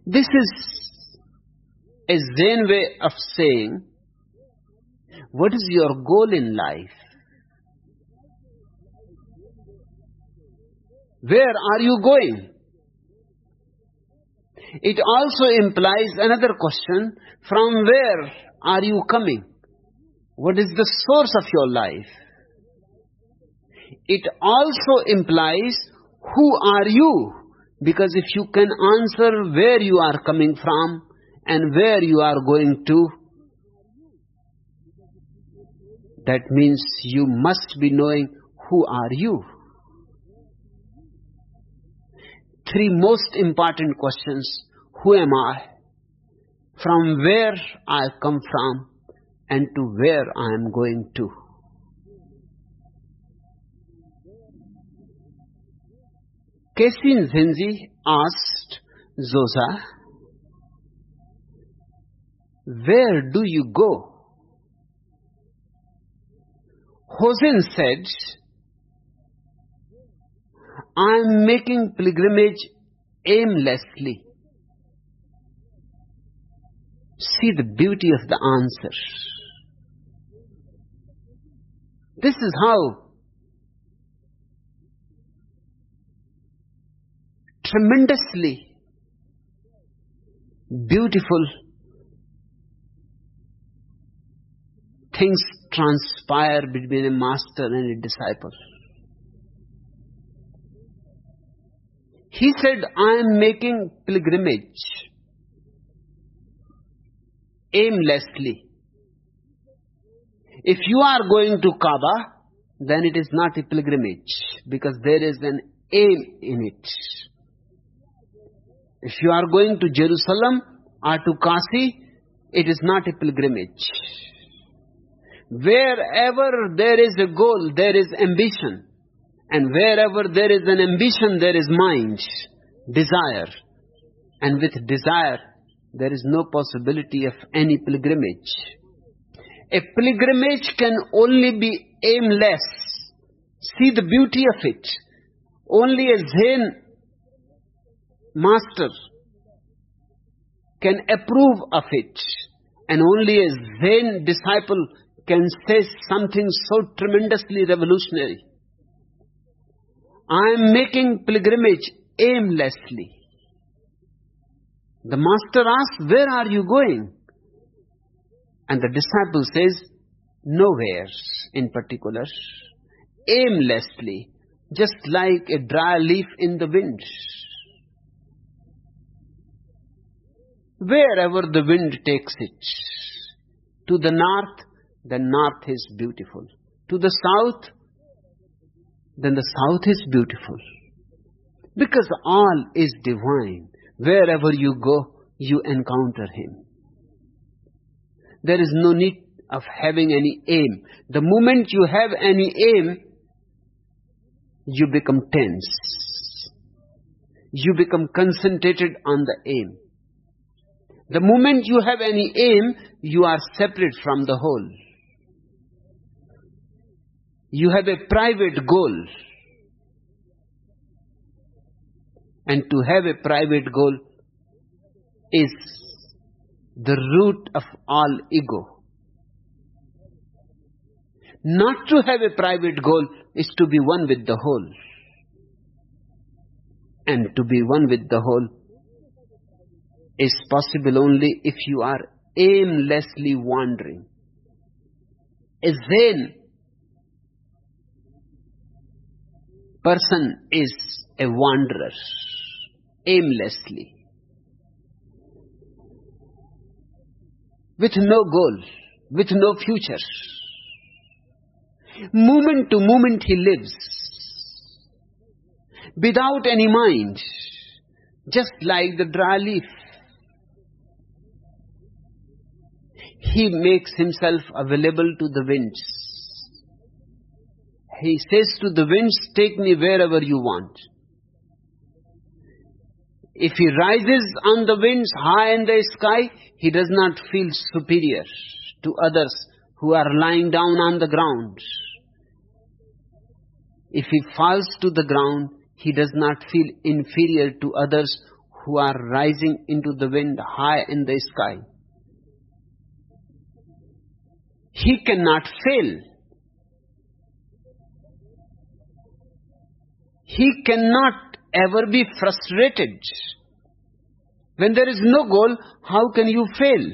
This is a Zen way of saying, what is your goal in life? Where are you going? It also implies another question, from where are you coming? What is the source of your life? It also implies, who are you? Because if you can answer where you are coming from and where you are going to, that means you must be knowing who are you. Three most important questions. Who am I? From where I come from and to where I am going to. Kesin Zenzi asked Zosa, where do you go? Hosen said, I am making pilgrimage aimlessly. See the beauty of the answer. This is how tremendously beautiful things transpire between a master and a disciple. He said, I am making pilgrimage aimlessly. If you are going to Kaaba, then it is not a pilgrimage, because there is an aim in it. If you are going to Jerusalem or to Kasi, it is not a pilgrimage. Wherever there is a goal, there is ambition. And wherever there is an ambition, there is mind, desire. And with desire, there is no possibility of any pilgrimage. A pilgrimage can only be aimless. See the beauty of it. Only a Zen master can approve of it. And only a Zen disciple can say something so tremendously revolutionary. I am making pilgrimage aimlessly. The master asks, where are you going? And the disciple says, nowhere in particular. Aimlessly, just like a dry leaf in the wind. Wherever the wind takes it. To the north, then north is beautiful. To the south, then the south is beautiful. Because all is divine. Wherever you go, you encounter Him. There is no need of having any aim. The moment you have any aim, you become tense. You become concentrated on the aim. The moment you have any aim, you are separate from the whole. You have a private goal. And to have a private goal is the root of all ego. Not to have a private goal is to be one with the whole. And to be one with the whole is possible only if you are aimlessly wandering. A Zen person is a wanderer, aimlessly, with no goal, with no future. Moment to moment he lives, without any mind, just like the dry leaf. He makes himself available to the winds. He says to the winds, take me wherever you want. If he rises on the winds high in the sky, he does not feel superior to others who are lying down on the ground. If he falls to the ground, he does not feel inferior to others who are rising into the wind high in the sky. He cannot fail. He cannot ever be frustrated. When there is no goal, how can you fail?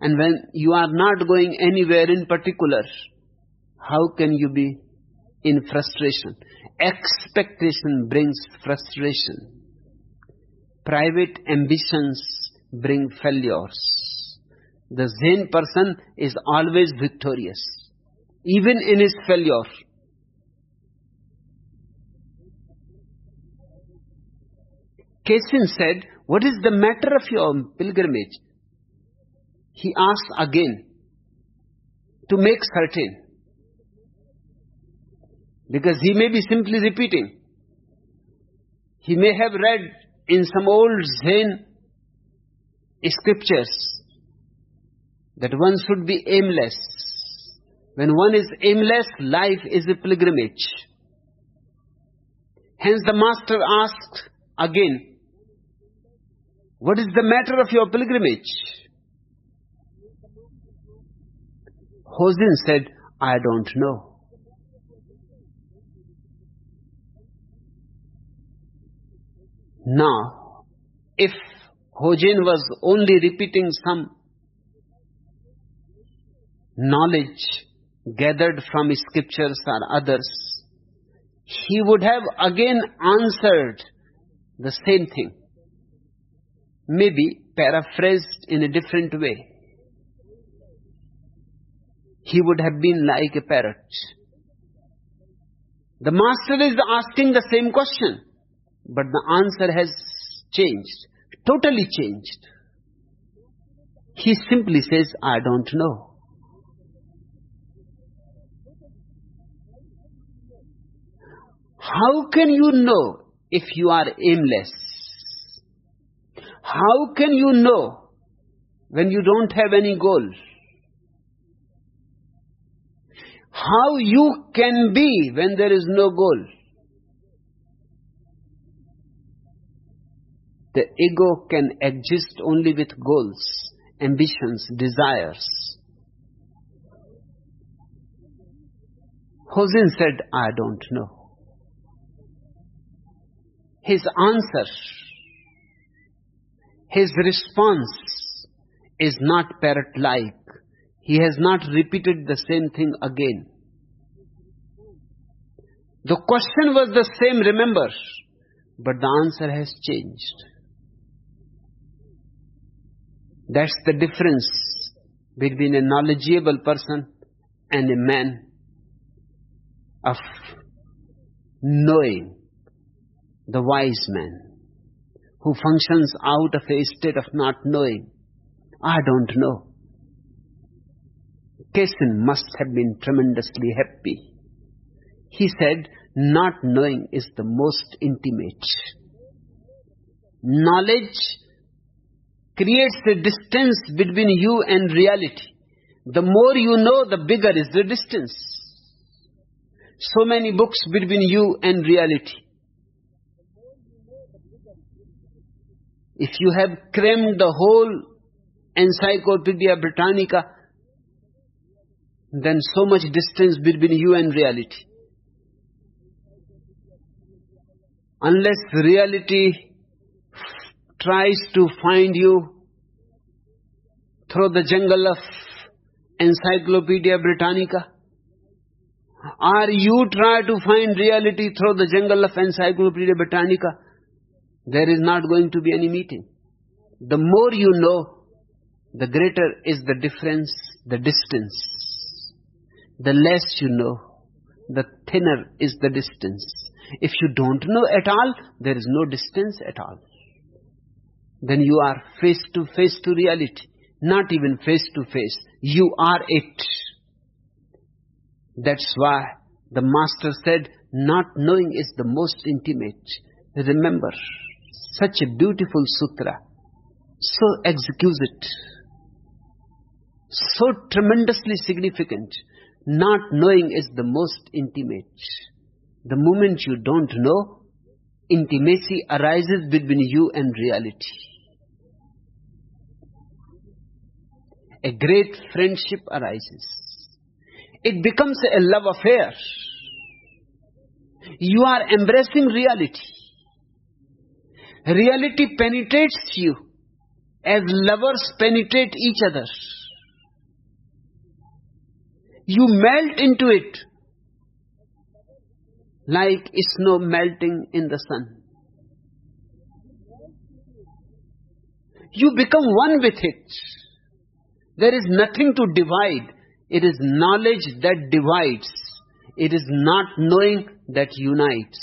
And when you are not going anywhere in particular, how can you be in frustration? Expectation brings frustration. Private ambitions bring failures. The Zen person is always victorious, even in his failure. Keshin said, "What is the matter of your pilgrimage?" He asked again to make certain, because he may be simply repeating. He may have read in some old Zen scriptures that one should be aimless. When one is aimless, life is a pilgrimage. Hence the master asked again, "What is the matter of your pilgrimage?" Hojin said, "I don't know." Now, if Hojin was only repeating some knowledge gathered from scriptures or others, he would have again answered the same thing, maybe paraphrased in a different way. He would have been like a parrot. The master is asking the same question, but the answer has changed, totally changed. He simply says, "I don't know." How can you know if you are aimless? How can you know when you don't have any goal? How you can be when there is no goal? The ego can exist only with goals, ambitions, desires. Hojin said, "I don't know." His answer, his response is not parrot-like. He has not repeated the same thing again. The question was the same, remember, but the answer has changed. That's the difference between a knowledgeable person and a man of knowing, the wise man, who functions out of a state of not knowing. "I don't know." Keshin must have been tremendously happy. He said, "Not knowing is the most intimate. Knowledge creates a distance between you and reality. The more you know, the bigger is the distance. So many books between you and reality. If you have crammed the whole Encyclopedia Britannica, then so much distance between you and reality. Unless reality tries to find you through the jungle of Encyclopedia Britannica, or you try to find reality through the jungle of Encyclopedia Britannica, there is not going to be any meeting. The more you know, the greater is the difference, the distance. The less you know, the thinner is the distance. If you don't know at all, there is no distance at all. Then you are face to face to reality. Not even face to face. You are it. That's why the master said, not knowing is the most intimate. Remember, Such a beautiful sutra, so exquisite, so tremendously significant. Not knowing is the most intimate. The moment you don't know, intimacy arises between you and reality. A great friendship arises. It becomes a love affair. You are embracing reality. Reality penetrates you as lovers penetrate each other. You melt into it like snow melting in the sun. You become one with it. There is nothing to divide. It is knowledge that divides. It is not knowing that unites.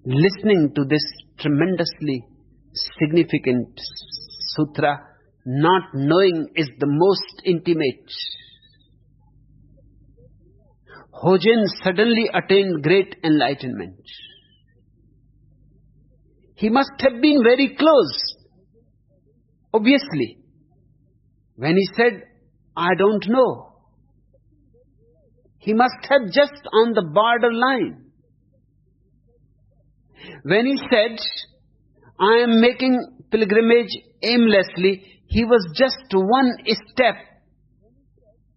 Listening to this tremendously significant sutra, not knowing is the most intimate. Hojen suddenly attained great enlightenment. He must have been very close, obviously, when he said, I don't know. He must have just on the borderline. When he said, I am making pilgrimage aimlessly, he was just one step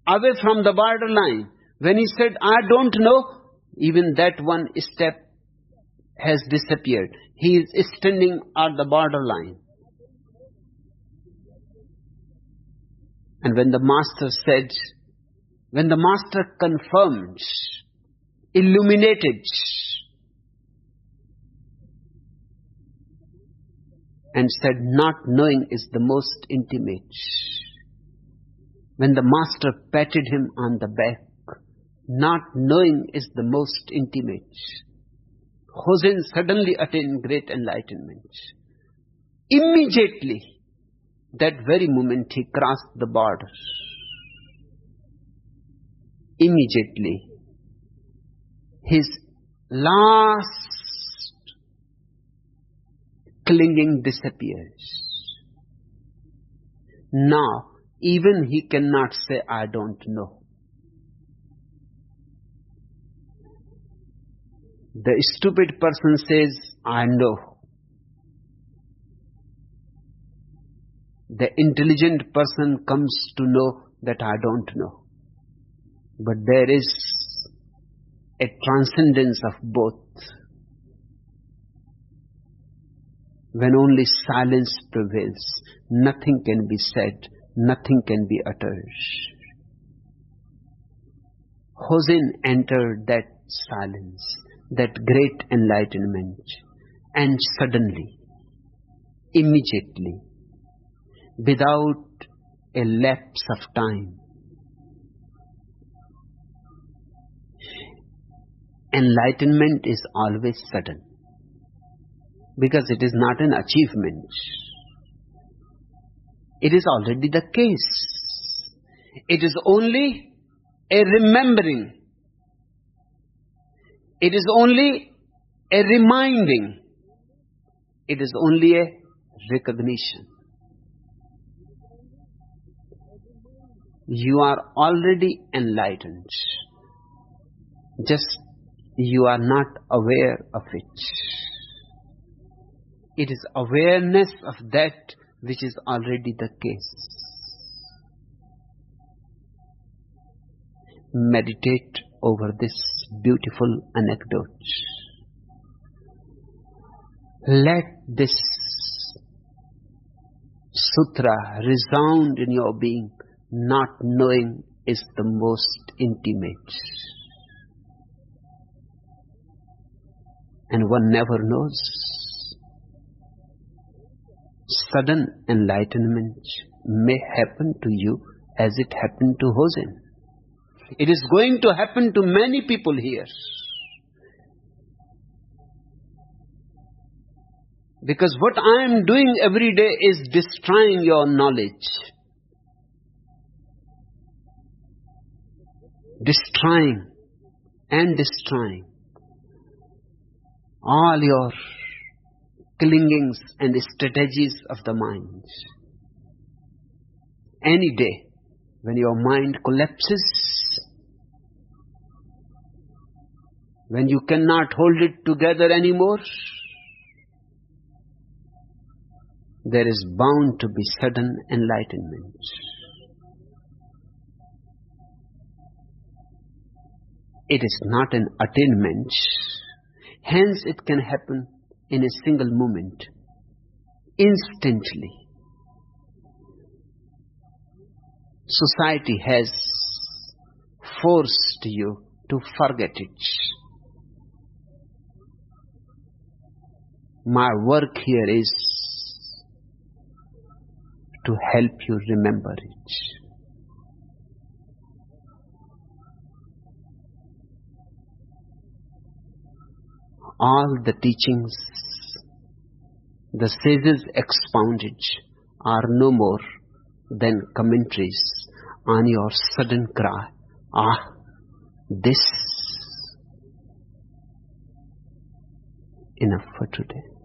away from the borderline. When he said, I don't know, even that one step has disappeared. He is standing at the borderline. And when the Master said, when the Master confirmed, illuminated, and said, not knowing is the most intimate. When the Master patted him on the back, not knowing is the most intimate. Hosen suddenly attained great enlightenment. Immediately, that very moment he crossed the border. Immediately, his last clinging disappears. Now, even he cannot say, I don't know. The stupid person says, I know. The intelligent person comes to know that I don't know. But there is a transcendence of both. When only silence prevails, nothing can be said, nothing can be uttered. Hosen entered that silence, that great enlightenment, and suddenly, immediately, without a lapse of time, enlightenment is always sudden, because it is not an achievement. It is already the case. It is only a remembering. It is only a reminding. It is only a recognition. You are already enlightened. Just you are not aware of it. It is awareness of that which is already the case. Meditate over this beautiful anecdote. Let this sutra resound in your being. Not knowing is the most intimate. And one never knows. Sudden enlightenment may happen to you as it happened to Hosen. It is going to happen to many people here. Because what I am doing every day is destroying your knowledge. Destroying and destroying. all your clingings and strategies of the mind. Any day when your mind collapses, when you cannot hold it together anymore, there is bound to be sudden enlightenment. It is not an attainment, hence it can happen in a single moment, instantly. Society has forced you to forget it. My work here is to help you remember it. All the teachings the sages expounded are no more than commentaries on your sudden cry, "Ah, this." Enough for today.